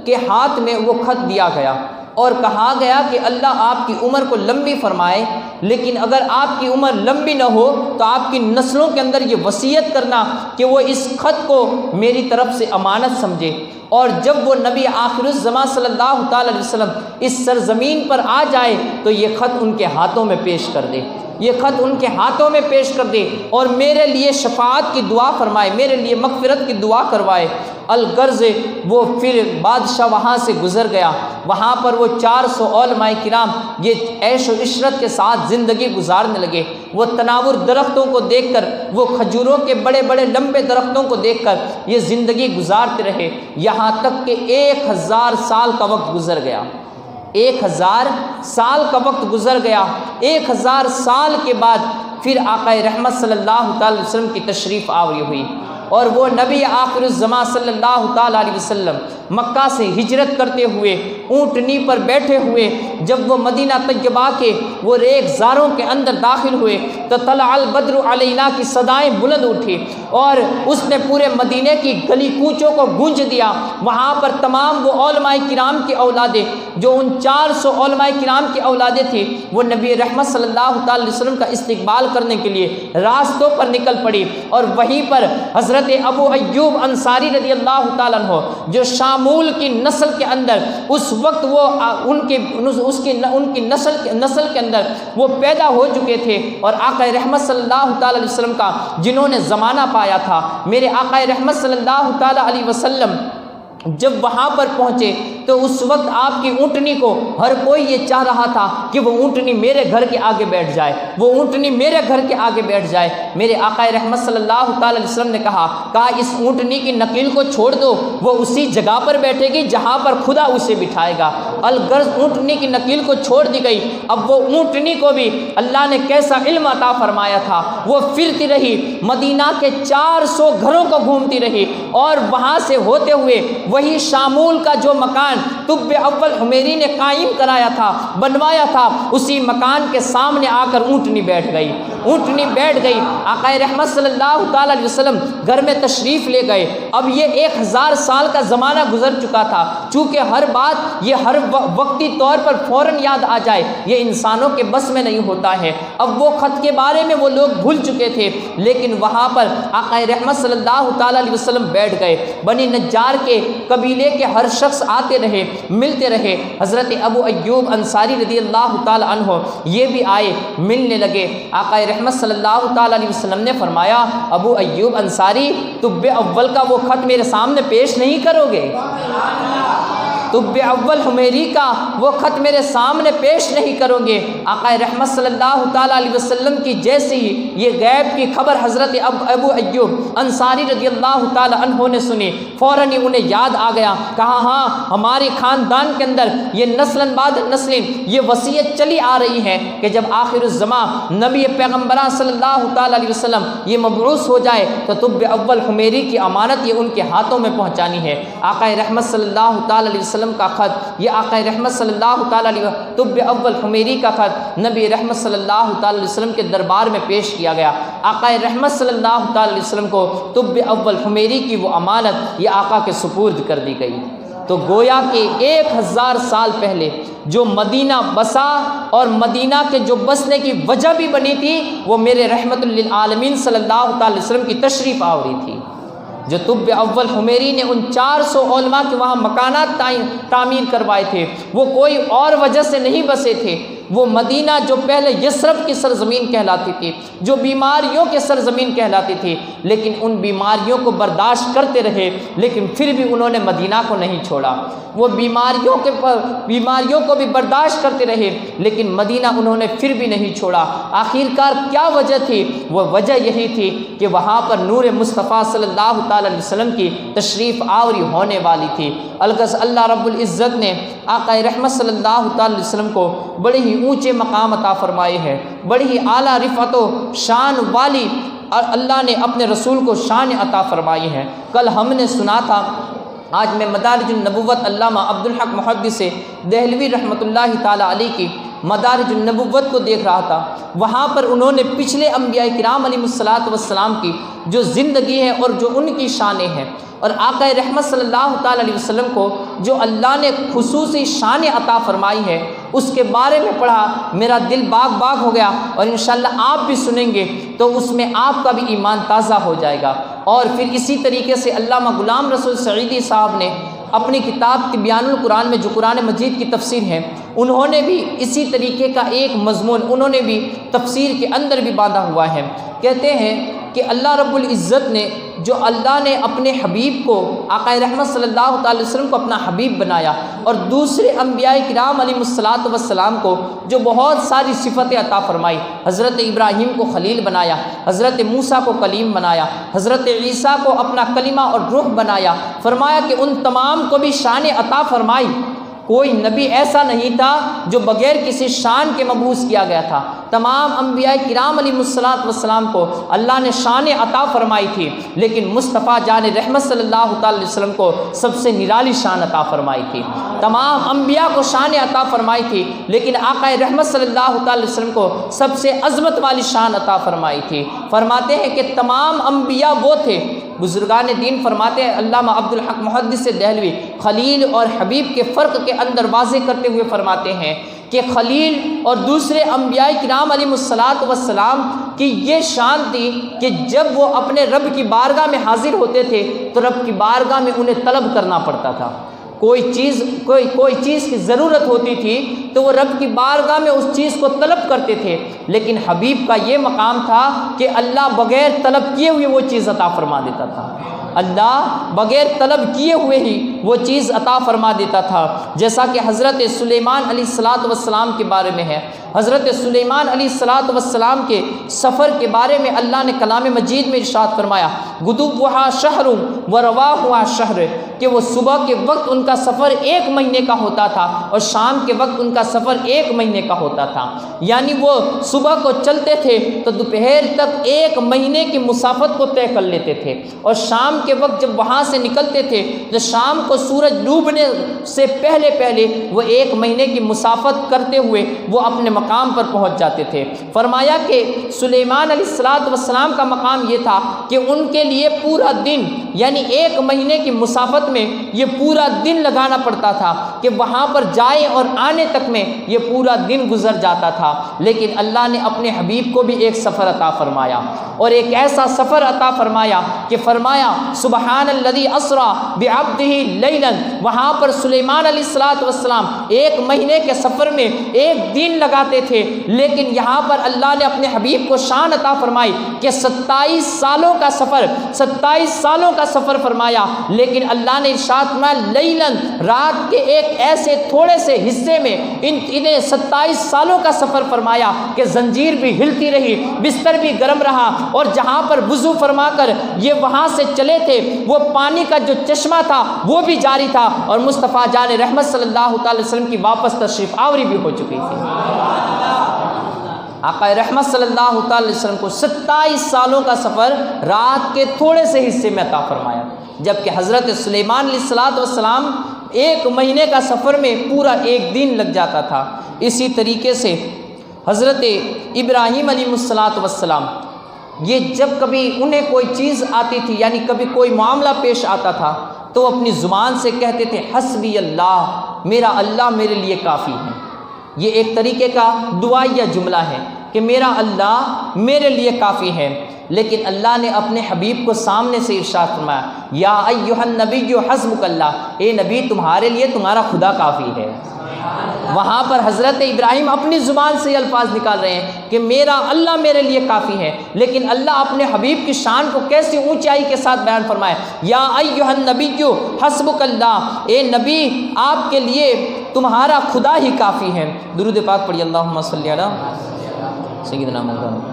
[SPEAKER 2] کے ہاتھ میں وہ خط دیا گیا اور کہا گیا کہ اللہ آپ کی عمر کو لمبی فرمائے، لیکن اگر آپ کی عمر لمبی نہ ہو تو آپ کی نسلوں کے اندر یہ وصیت کرنا کہ وہ اس خط کو میری طرف سے امانت سمجھے، اور جب وہ نبی آخر الزمان صلی اللہ تعالی علیہ وسلم اس سرزمین پر آ جائے تو یہ خط ان کے ہاتھوں میں پیش کر دے، یہ خط ان کے ہاتھوں میں پیش کر دے اور میرے لیے شفاعت کی دعا فرمائے، میرے لیے مغفرت کی دعا کروائے۔ الغرض وہ پھر بادشاہ وہاں سے گزر گیا، وہاں پر وہ 400 علماء کرام یہ عیش و عشرت کے ساتھ زندگی گزارنے لگے۔ وہ تناور درختوں کو دیکھ کر، وہ کھجوروں کے بڑے بڑے لمبے درختوں کو دیکھ کر یہ زندگی گزارتے رہے، یہاں تک کہ 1000 سال کا وقت گزر گیا، 1000 سال کا وقت گزر گیا۔ 1000 سال کے بعد پھر آقا رحمت صلی اللہ تعالی وسلم کی تشریف آوری ہوئی، اور وہ نبی آخر الزمان صلی اللہ تعالی علیہ وسلم مکہ سے ہجرت کرتے ہوئے اونٹنی پر بیٹھے ہوئے جب وہ مدینہ طیبہ کے وہ ریگزاروں کے اندر داخل ہوئے تو طلع البدر علینا کی صدائیں بلند اٹھی اور اس نے پورے مدینے کی گلی کوچوں کو گونج دیا۔ وہاں پر تمام وہ علماء کرام کی اولادیں جو ان 400 علماء کرام کی اولادیں تھیں وہ نبی رحمت صلی اللہ تعالی وسلم کا استقبال کرنے کے لیے راستوں پر نکل پڑی، اور وہیں پر حضرت ابو ایوب انصاری رضی اللہ تعالیٰ عنہ جو شامول کی نسل کے اندر اس وقت وہ ان کی نسل کے اندر وہ پیدا ہو چکے تھے، اور آقا رحمت صلی اللہ تعالی علیہ وسلم کا جنہوں نے زمانہ پایا تھا، میرے آقا رحمت صلی اللہ تعالی علیہ وسلم جب وہاں پر پہنچے تو اس وقت آپ کی اونٹنی کو ہر کوئی یہ چاہ رہا تھا کہ وہ اونٹنی میرے گھر کے آگے بیٹھ جائے، وہ اونٹنی میرے گھر کے آگے بیٹھ جائے۔ میرے آقا رحمت صلی اللہ تعالی علیہ وسلم نے کہا اس اونٹنی کی نکیل کو چھوڑ دو، وہ اسی جگہ پر بیٹھے گی جہاں پر خدا اسے بٹھائے گا۔ الغرض اونٹنی کی نکیل کو چھوڑ دی گئی۔ اب وہ اونٹنی کو بھی اللہ نے کیسا علم عطا فرمایا تھا، وہ پھرتی رہی، مدینہ کے 400 گھروں کو گھومتی رہی، اور وہاں سے ہوتے ہوئے وہی شامول کا جو مکان طب اول حمیری نے قائم کرایا تھا، بنوایا تھا، اسی مکان کے سامنے آ کر اونٹنی بیٹھ گئی، اونٹنی بیٹھ گئی۔ آقا رحمت صلی اللہ تعالیٰ علیہ وسلم گھر میں تشریف لے گئے۔ اب یہ 1000 سال کا زمانہ گزر چکا تھا، چونکہ ہر بات یہ ہر وقتی طور پر فوراً یاد آ جائے یہ انسانوں کے بس میں نہیں ہوتا ہے۔ اب وہ خط کے بارے میں وہ لوگ بھول چکے تھے، لیکن وہاں پر آقا رحمت صلی اللہ تعالیٰ علیہ وسلم بیٹھ گئے۔ بنی نجار کے قبیلے کے ہر شخص آتے رہے، ملتے رہے۔ حضرت ابو ایوب انصاری رضی اللہ تعالیٰ عنہ یہ بھی آئے، ملنے لگے۔ آقا رحمت صلی اللہ تعالیٰ علیہ وسلم نے فرمایا، ابو ایوب انصاری طب اول کا وہ خط میرے سامنے پیش نہیں کرو گے؟ طب اول حمیری کا وہ خط میرے سامنے پیش نہیں کرو گے؟ آقا رحمت صلی اللہ تعالیٰ علیہ وسلم کی جیسی یہ غیب کی خبر حضرت ابو ایوب انصاری رضی اللہ تعالیٰ عنہ نے سنی، فوراً ہی انہیں یاد آ گیا، کہا ہاں ہماری خاندان کے اندر یہ نسلاً بعد نسلیں یہ وصیت چلی آ رہی ہے کہ جب آخر الزمان نبی پیغمبران صلی اللہ تعالیٰ علیہ وسلم یہ مبعوث ہو جائے تو طب اول حمیری کی امانت یہ ان کے ہاتھوں میں پہنچانی ہے۔ آقا رحمت صلی اللہ تعالیٰ علیہ وسلم کا خط، یہ آقا رحمت صلی اللہ تعالیٰ علیہ طب اول حمیری کا خط نبی رحمت صلی اللہ تعالیٰ علیہ وسلم کے دربار میں پیش کیا گیا۔ آقا رحمت صلی اللہ تعالیٰ علیہ وسلم کو طب اول حمیری کی وہ امانت یہ آقا کے سپرد کر دی گئی۔ تو گویا کہ 1000 سال پہلے جو مدینہ بسا اور مدینہ کے جو بسنے کی وجہ بھی بنی تھی وہ میرے رحمت للعالمین صلی اللہ تعالیٰ علیہ وسلم کی تشریف آوری تھی۔ جو طب اول حمیری نے ان 400 علماء کے وہاں مکانات تعمیر کروائے تھے، وہ کوئی اور وجہ سے نہیں بسے تھے۔ وہ مدینہ جو پہلے یثرب کی سرزمین کہلاتی تھی، جو بیماریوں کے سرزمین کہلاتی تھی، لیکن ان بیماریوں کو برداشت کرتے رہے، لیکن پھر بھی انہوں نے مدینہ کو نہیں چھوڑا۔ وہ بیماریوں کو بھی برداشت کرتے رہے، لیکن مدینہ انہوں نے پھر بھی نہیں چھوڑا۔ آخرکار کیا وجہ تھی؟ وہ وجہ یہی تھی کہ وہاں پر نور مصطفیٰ صلی اللہ تعالیٰ علیہ وسلم کی تشریف آوری ہونے والی تھی۔ الغرض اللہ رب العزت نے آقا رحمت صلی اللہ تعالیٰ علیہ وسلم کو بڑے ہی اونچے مقام عطا فرمائے ہیں، بڑی ہی اعلیٰ رفعت و شان والی اللہ نے اپنے رسول کو شان عطا فرمائی ہے۔ کل ہم نے سنا تھا، آج میں مدارج النبوت علامہ عبدالحق محدث دہلوی رحمۃ اللہ تعالیٰ علیہ کی مدارج النبوت کو دیکھ رہا تھا۔ وہاں پر انہوں نے پچھلے انبیاء کرام علیہ الصلاۃ والسلام کی جو زندگی ہے اور جو ان کی شانیں ہیں، اور آقا رحمت صلی اللہ تعالیٰ علیہ وسلم کو جو اللہ نے خصوصی شان عطا فرمائی ہے اس کے بارے میں پڑھا، میرا دل باغ باغ ہو گیا، اور انشاءاللہ آپ بھی سنیں گے تو اس میں آپ کا بھی ایمان تازہ ہو جائے گا۔ اور پھر اسی طریقے سے علامہ غلام رسول سعیدی صاحب نے اپنی کتاب تبیان القرآن میں جو قرآن مجید کی تفسیر ہے، انہوں نے بھی اسی طریقے کا ایک مضمون انہوں نے بھی تفسیر کے اندر بھی باندھا ہوا ہے۔ کہتے ہیں کہ اللہ رب العزت نے جو اللہ نے اپنے حبیب کو آقا رحمت صلی اللہ تعالی وسلم کو اپنا حبیب بنایا، اور دوسرے انبیاء کرام علیہ الصلاۃ والسلام کو جو بہت ساری صفتیں عطا فرمائی، حضرت ابراہیم کو خلیل بنایا، حضرت موسیٰ کو کلیم بنایا، حضرت عیسیٰ کو اپنا کلمہ اور روح بنایا، فرمایا کہ ان تمام کو بھی شان عطا فرمائی۔ کوئی نبی ایسا نہیں تھا جو بغیر کسی شان کے مبعوث کیا گیا تھا، تمام انبیاء کرام علیہ الصلاۃ والسلام کو اللہ نے شان عطا فرمائی تھی، لیکن مصطفیٰ جان رحمت صلی اللہ تعالی علیہ وسلم کو سب سے نرالی شان عطا فرمائی تھی۔ تمام انبیاء کو شان عطا فرمائی تھی، لیکن آقا رحمت صلی اللہ تعالی علیہ وسلم کو سب سے عظمت والی شان عطا فرمائی تھی۔ فرماتے ہیں کہ تمام انبیاء وہ تھے، بزرگان دین فرماتے ہیں، علامہ عبدالحق محدث دہلوی خلیل اور حبیب کے فرق کے اندر واضح کرتے ہوئے فرماتے ہیں کہ خلیل اور دوسرے انبیاء کرام علیہ الصلاۃ والسلام کی یہ شان تھی کہ جب وہ اپنے رب کی بارگاہ میں حاضر ہوتے تھے تو رب کی بارگاہ میں انہیں طلب کرنا پڑتا تھا۔ کوئی چیز کی ضرورت ہوتی تھی تو وہ رب کی بارگاہ میں اس چیز کو طلب کرتے تھے، لیکن حبیب کا یہ مقام تھا کہ اللہ بغیر طلب کیے ہوئے وہ چیز عطا فرما دیتا تھا۔ اللہ بغیر طلب کیے ہوئے ہی وہ چیز عطا فرما دیتا تھا، جیسا کہ حضرت سلیمان علیہ الصلاۃ والسلام کے بارے میں ہے۔ حضرت سلیمان علیہ الصلاۃ والسلام کے سفر کے بارے میں اللہ نے کلام مجید میں ارشاد فرمایا، غدوها شہر ورواحها شہر، کہ وہ صبح کے وقت ان کا سفر 1 مہینے کا ہوتا تھا اور شام کے وقت ان کا سفر 1 مہینے کا ہوتا تھا، یعنی وہ صبح کو چلتے تھے تو دوپہر تک 1 مہینے کی مسافت کو طے کر لیتے تھے، اور شام کے وقت جب وہاں سے نکلتے تھے تو شام کو سورج ڈوبنے سے پہلے وہ 1 مہینے کی مسافت کرتے ہوئے وہ اپنے مقام پر پہنچ جاتے تھے۔ فرمایا کہ سلیمان علیہ السلام کا مقام یہ تھا کہ ان کے لیے پورا دن، یعنی 1 مہینے کی مسافت میں یہ پورا دن لگانا پڑتا تھا کہ وہاں پر جائے اور آنے تک میں یہ پورا دن گزر جاتا تھا، لیکن اللہ نے اپنے حبیب کو بھی ایک سفر عطا فرمایا، اور ایک ایسا سفر عطا فرمایا کہ فرمایا سبحان الذی اسری بعبدہ لیلا، وہاں پر سلیمان علیہ السلام 1 مہینے کے سفر میں 1 دن لگاتے تھے، لیکن یہاں پر اللہ نے اپنے حبیب کو شان عطا فرمائی کہ 27 سالوں کا سفر فرمایا، لیکن اللہ نے ارشاد فرمایا لیلاً، رات کے ایک ایسے تھوڑے سے حصے میں انہیں 27 سالوں کا سفر فرمایا کہ زنجیر بھی ہلتی رہی، بستر بھی گرم رہا، اور جہاں پر وضو فرما کر یہ وہاں سے چلے تھے وہ پانی کا جو چشمہ تھا وہ بھی جاری تھا، اور مصطفیٰ جان رحمت صلی اللہ تعالی وسلم کی واپس تشریف آوری بھی ہو چکی تھی۔ آقا رحمت صلی اللہ تعالی وسلم کو 27 سالوں کا سفر رات کے تھوڑے سے حصے میں عطا فرمایا، جبکہ حضرت سلیمان علیہ السلام 1 مہینے کا سفر میں پورا 1 دن لگ جاتا تھا۔ اسی طریقے سے حضرت ابراہیم علیہ السلام یہ جب کبھی انہیں کوئی چیز آتی تھی، یعنی کبھی کوئی معاملہ پیش آتا تھا تو اپنی زبان سے کہتے تھے حسبی اللہ، میرا اللہ میرے لیے کافی ہے۔ یہ ایک طریقے کا دعائیہ جملہ ہے کہ میرا اللہ میرے لیے کافی ہے، لیکن اللہ نے اپنے حبیب کو سامنے سے ارشاد فرمایا یا ایھا النبی حسبک اللہ، اے نبی تمہارے لیے تمہارا خدا کافی ہے۔ وہاں پر حضرت ابراہیم اپنی زبان سے یہ الفاظ نکال رہے ہیں کہ میرا اللہ میرے لیے کافی ہے، لیکن اللہ اپنے حبیب کی شان کو کیسی اونچائی کے ساتھ بیان فرمائے یا ایھا النبی حسبک اللہ، اے نبی آپ کے لیے تمہارا خدا ہی کافی ہے۔ درود پاک پڑھیے اللہم صلی علی سیدنا محمد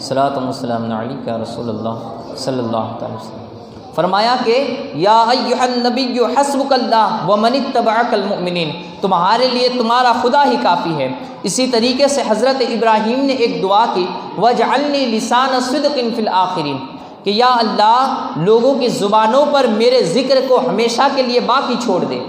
[SPEAKER 2] صلاۃ و سلام علیک یا رسول اللہ صلی اللہ تعالی وسلم۔ فرمایا کہ یا ایھا النبی حسبک اللہ ومن اتبعک المؤمنین، تمہارے لیے تمہارا خدا ہی کافی ہے۔ اسی طریقے سے حضرت ابراہیم نے ایک دعا کی وجعلنی لسان صدق فی الآخرین، کہ یا اللہ لوگوں کی زبانوں پر میرے ذکر کو ہمیشہ کے لیے باقی چھوڑ دے،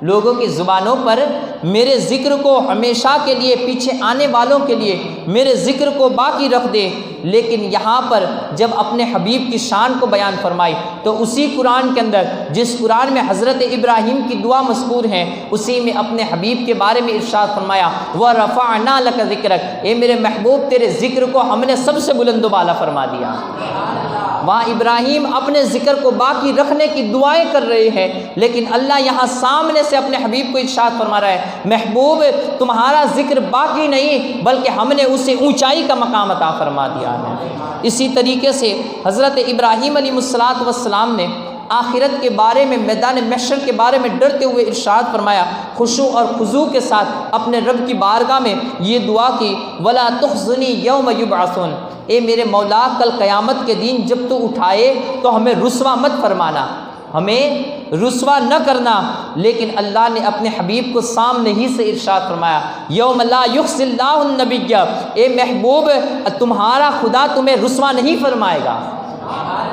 [SPEAKER 2] لوگوں کی زبانوں پر میرے ذکر کو ہمیشہ کے لیے، پیچھے آنے والوں کے لیے میرے ذکر کو باقی رکھ دے۔ لیکن یہاں پر جب اپنے حبیب کی شان کو بیان فرمائی تو اسی قرآن کے اندر جس قرآن میں حضرت ابراہیم کی دعا مذکور ہے اسی میں اپنے حبیب کے بارے میں ارشاد فرمایا وَرَفَعْنَا لَكَ ذِكْرَكَ، اے میرے محبوب تیرے ذکر کو ہم نے سب سے بلند و بالا فرما دیا۔ وہاں ابراہیم اپنے ذکر کو باقی رکھنے کی دعائیں کر رہے ہیں، لیکن اللہ یہاں سامنے سے اپنے حبیب کو ارشاد فرما رہا ہے محبوب تمہارا ذکر باقی نہیں بلکہ ہم نے اسے اونچائی کا مقام عطا فرما دیا ہے۔ اسی طریقے سے حضرت ابراہیم علیہ السلام نے آخرت کے بارے میں، میدان محشر کے بارے میں ڈرتے ہوئے ارشاد فرمایا، خشوع اور خضوع کے ساتھ اپنے رب کی بارگاہ میں یہ دعا کی وَلَا تُخْزِنِي يَوْمَ يُبْعَثُونَ، اے میرے مولا کل قیامت کے دن جب تو اٹھائے تو ہمیں رسوا مت فرمانا، ہمیں رسوا نہ کرنا۔ لیکن اللہ نے اپنے حبیب کو سامنے ہی سے ارشاد فرمایا یوم لا یخزی اللہ النبی، اے محبوب تمہارا خدا تمہیں رسوا نہیں فرمائے گا،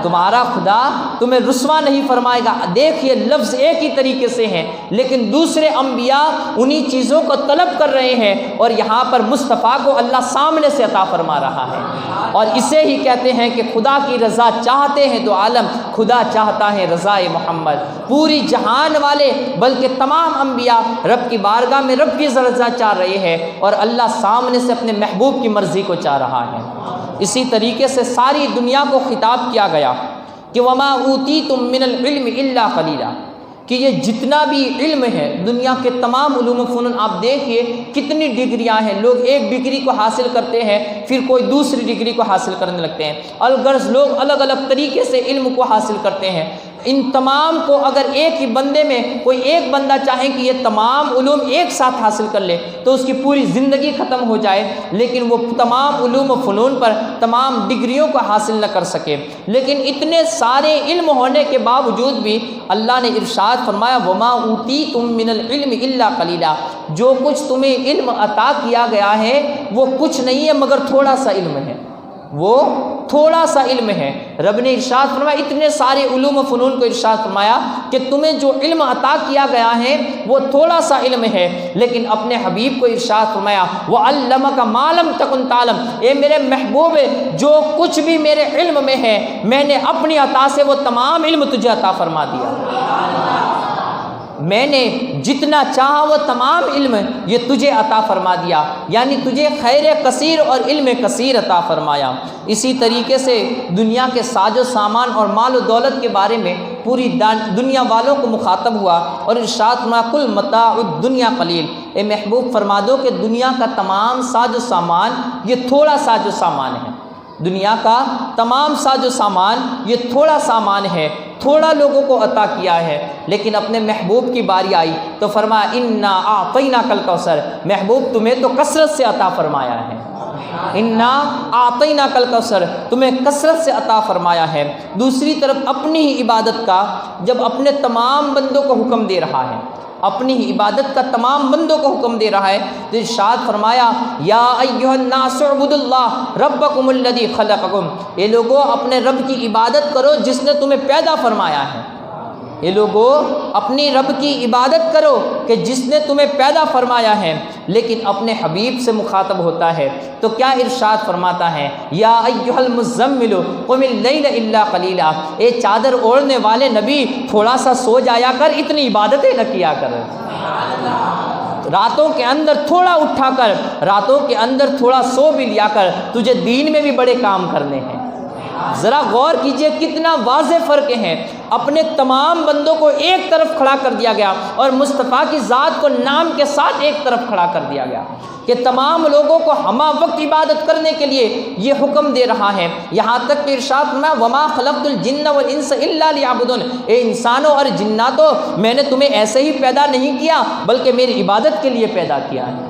[SPEAKER 2] تمہارا خدا تمہیں رسوا نہیں فرمائے گا۔ دیکھیے لفظ ایک ہی طریقے سے ہیں لیکن دوسرے انبیاء انہی چیزوں کو طلب کر رہے ہیں، اور یہاں پر مصطفیٰ کو اللہ سامنے سے عطا فرما رہا ہے، اور اسے ہی کہتے ہیں کہ خدا کی رضا چاہتے ہیں تو عالم، خدا چاہتا ہے رضا محمد۔ پوری جہان والے بلکہ تمام انبیاء رب کی بارگاہ میں رب کی رضا چاہ رہے ہیں، اور اللہ سامنے سے اپنے محبوب کی مرضی کو چاہ رہا ہے۔ اسی طریقے سے ساری دنیا کو خطاب کیا گیا کہ وما اوتیتم من العلم الا قلیلا، کہ یہ جتنا بھی علم ہے دنیا کے تمام علوم و فنون، آپ دیکھیے کتنی ڈگریاں ہیں، لوگ ایک ڈگری کو حاصل کرتے ہیں پھر کوئی دوسری ڈگری کو حاصل کرنے لگتے ہیں، الغرض لوگ الگ الگ طریقے سے علم کو حاصل کرتے ہیں۔
[SPEAKER 3] ان تمام کو اگر ایک ہی بندے میں کوئی ایک بندہ چاہے کہ یہ تمام علوم ایک ساتھ حاصل کر لے تو اس کی پوری زندگی ختم ہو جائے، لیکن وہ تمام علوم و فنون پر تمام ڈگریوں کو حاصل نہ کر سکے۔ لیکن اتنے سارے علم ہونے کے باوجود بھی اللہ نے ارشاد فرمایا وما اوتیتم من العلم الا قلیلا، جو کچھ تمہیں علم عطا کیا گیا ہے وہ کچھ نہیں ہے مگر تھوڑا سا علم ہے، وہ تھوڑا سا علم ہے۔ رب نے ارشاد فرمایا اتنے سارے علوم و فنون کو ارشاد فرمایا کہ تمہیں جو علم عطا کیا گیا ہے وہ تھوڑا سا علم ہے، لیکن اپنے حبیب کو ارشاد فرمایا وَعَلَّمَكَ مَا لَمْ تَكُنْ تَعْلَمْ، اے میرے محبوب جو کچھ بھی میرے علم میں ہے میں نے اپنی عطا سے وہ تمام علم تجھے عطا فرما دیا، میں نے جتنا چاہا وہ تمام علم یہ تجھے عطا فرما دیا، یعنی تجھے خیر کثیر اور علم کثیر عطا فرمایا۔ اسی طریقے سے دنیا کے ساز و سامان اور مال و دولت کے بارے میں پوری دنیا والوں کو مخاطب ہوا اور ارشاد فرمایا کل متاع الدنیا قلیل، اے محبوب فرما دو کہ دنیا کا تمام ساز و سامان یہ تھوڑا ساز و سامان ہے، دنیا کا تمام ساز و سامان یہ تھوڑا سامان ہے، تھوڑا لوگوں کو عطا کیا ہے۔ لیکن اپنے محبوب کی باری آئی تو فرمایا انا اعطیناک الکوثر، محبوب تمہیں تو کثرت سے عطا فرمایا ہے، انا اعطیناک الکوثر، تمہیں کثرت سے عطا فرمایا ہے۔ دوسری طرف اپنی ہی عبادت کا جب اپنے تمام بندوں کو حکم دے رہا ہے، اپنی ہی عبادت کا تمام بندوں کو حکم دے رہا ہے تو ارشاد فرمایا یا ایھا الناس اعبدوا اللہ ربکم الذی خلقکم، اے لوگو اپنے رب کی عبادت کرو جس نے تمہیں پیدا فرمایا ہے، اے لوگو اپنی رب کی عبادت کرو کہ جس نے تمہیں پیدا فرمایا ہے۔ لیکن اپنے حبیب سے مخاطب ہوتا ہے تو کیا ارشاد فرماتا ہے یا ایھا المزمل قم اللیل الا قلیلا، اے چادر اوڑھنے والے نبی تھوڑا سا سو جایا کر، اتنی عبادتیں نہ کیا کر، راتوں کے اندر تھوڑا اٹھا کر، راتوں کے اندر تھوڑا سو بھی لیا کر، تجھے دین میں بھی بڑے کام کرنے ہیں۔ ذرا غور کیجئے کتنا واضح فرق ہے، اپنے تمام بندوں کو ایک طرف کھڑا کر دیا گیا اور مصطفیٰ کی ذات کو نام کے ساتھ ایک طرف کھڑا کر دیا گیا کہ تمام لوگوں کو ہمہ وقت عبادت کرنے کے لیے یہ حکم دے رہا ہے۔ یہاں تک کہ ارشاد فرمایا وما خلقت الجن والانس الا لیعبدون، اے انسانوں اور جناتوں میں نے تمہیں ایسے ہی پیدا نہیں کیا بلکہ میری عبادت کے لیے پیدا کیا ہے،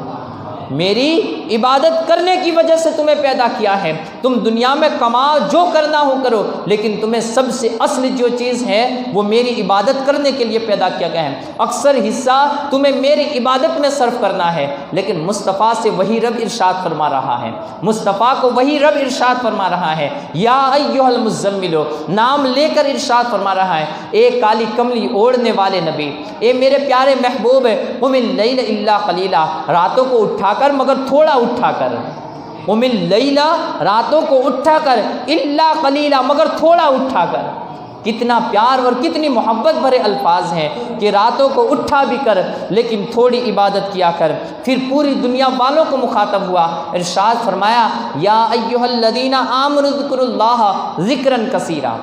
[SPEAKER 3] میری عبادت کرنے کی وجہ سے تمہیں پیدا کیا ہے۔ تم دنیا میں کماؤ جو کرنا ہو کرو، لیکن تمہیں سب سے اصل جو چیز ہے وہ میری عبادت کرنے کے لیے پیدا کیا گیا ہے، اکثر حصہ تمہیں میری عبادت میں صرف کرنا ہے۔ لیکن مصطفیٰ سے وہی رب ارشاد فرما رہا ہے، مصطفیٰ کو وہی رب ارشاد فرما رہا ہے یا ایھا المزمل، نام لے کر ارشاد فرما رہا ہے اے کالی کملی اوڑھنے والے نبی، اے میرے پیارے محبوب قم اللیل الا قلیلا، راتوں کو اٹھا کر مگر تھوڑا اٹھا کر، قم اللیل، راتوں کو اٹھا کر، الا قلیلا، مگر تھوڑا اٹھا کر۔ کتنا پیار اور کتنی محبت بھرے الفاظ ہیں کہ راتوں کو اٹھا بھی کر لیکن تھوڑی عبادت کیا کر۔ پھر پوری دنیا والوں کو مخاطب ہوا، ارشاد فرمایا یا ایھا الذین آمنوا اذکروا اللہ ذکرا کثیرا،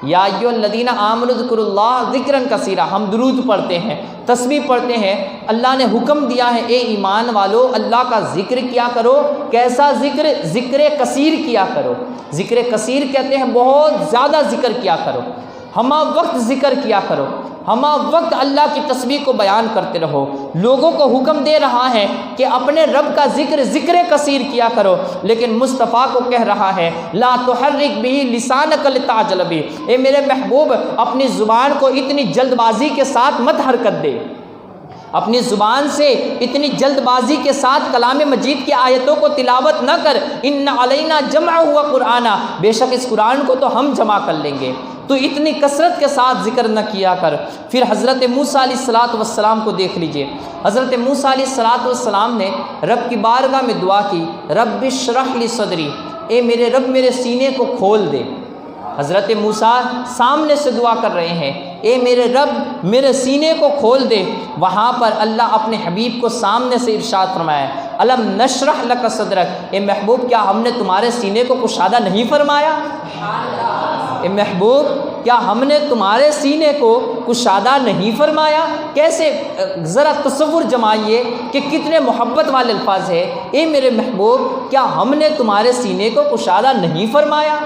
[SPEAKER 3] یا ایھا الذین آمنوا اذکروا اللہ ذکرا کثیرا، ہم درود پڑھتے ہیں، تسبیح پڑھتے ہیں، اللہ نے حکم دیا ہے اے ایمان والو اللہ کا ذکر کیا کرو۔ کیسا ذکر؟ ذکر کثیر کیا کرو، ذکر کثیر کہتے ہیں بہت زیادہ ذکر کیا کرو، ہمہ وقت ذکر کیا کرو، ہمہ وقت اللہ کی تسبیح کو بیان کرتے رہو۔ لوگوں کو حکم دے رہا ہے کہ اپنے رب کا ذکر کثیر کیا کرو، لیکن مصطفیٰ کو کہہ رہا ہے لا تحرک بہ لسانک لتعجل بہ، اے میرے محبوب اپنی زبان کو اتنی جلد بازی کے ساتھ مت حرکت دے، اپنی زبان سے اتنی جلد بازی کے ساتھ کلام مجید کی آیتوں کو تلاوت نہ کر، ان علینا جمعہ قرآنا، بے شک اس قرآن کو تو ہم جمع کر لیں گے، تو اتنی کثرت کے ساتھ ذکر نہ کیا کر۔ پھر حضرت موسیٰ علیہ السلام کو دیکھ لیجئے، حضرت موسیٰ علیہ السلام نے رب کی بارگاہ میں دعا کی رب اشرح لی صدری، اے میرے رب میرے سینے کو کھول دے۔ حضرت موسیٰ سامنے سے دعا کر رہے ہیں اے میرے رب میرے سینے کو کھول دے۔ وہاں پر اللہ اپنے حبیب کو سامنے سے ارشاد فرمایا الم نشرح لک صدرک، اے محبوب کیا ہم نے تمہارے سینے کو کشادہ نہیں فرمایا؟ اے محبوب کیا ہم نے تمہارے سینے کو کشادہ نہیں فرمایا؟ کیسے ذرا تصور جمائیے کہ کتنے محبت والے الفاظ ہیں، اے میرے محبوب کیا ہم نے تمہارے سینے کو کشادہ نہیں فرمایا؟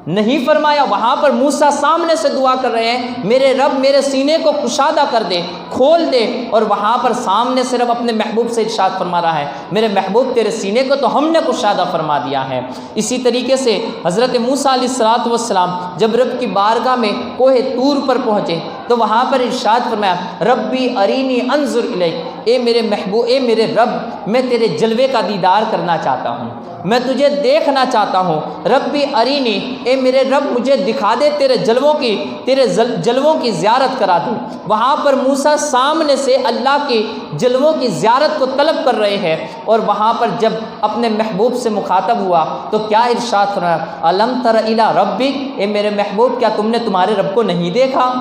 [SPEAKER 3] نہیں فرمایا۔ وہاں پر موسیٰ سامنے سے دعا کر رہے ہیں، میرے رب میرے سینے کو کشادہ کر دے، کھول دے، اور وہاں پر سامنے سے رب اپنے محبوب سے ارشاد فرما رہا ہے، میرے محبوب تیرے سینے کو تو ہم نے کشادہ فرما دیا ہے۔ اسی طریقے سے حضرت موسیٰ علیہ السلام جب رب کی بارگاہ میں کوہ طور پر پہنچے تو وہاں پر ارشاد فرمایا، ربی ارینی انظر الیک، اے میرے محبوب، اے میرے رب، میں تیرے جلوے کا دیدار کرنا چاہتا ہوں، میں تجھے دیکھنا چاہتا ہوں۔ ربی ارینی، اے میرے رب مجھے دکھا دے تیرے جلووں کی زیارت کرا دے۔ وہاں پر موسیٰ سامنے سے اللہ کے جلووں کی زیارت کو طلب کر رہے ہیں، اور وہاں پر جب اپنے محبوب سے مخاطب ہوا تو کیا ارشاد فرمایا، الم تر الی ربک، اے میرے محبوب کیا تم نے تمہارے رب کو نہیں دیکھا؟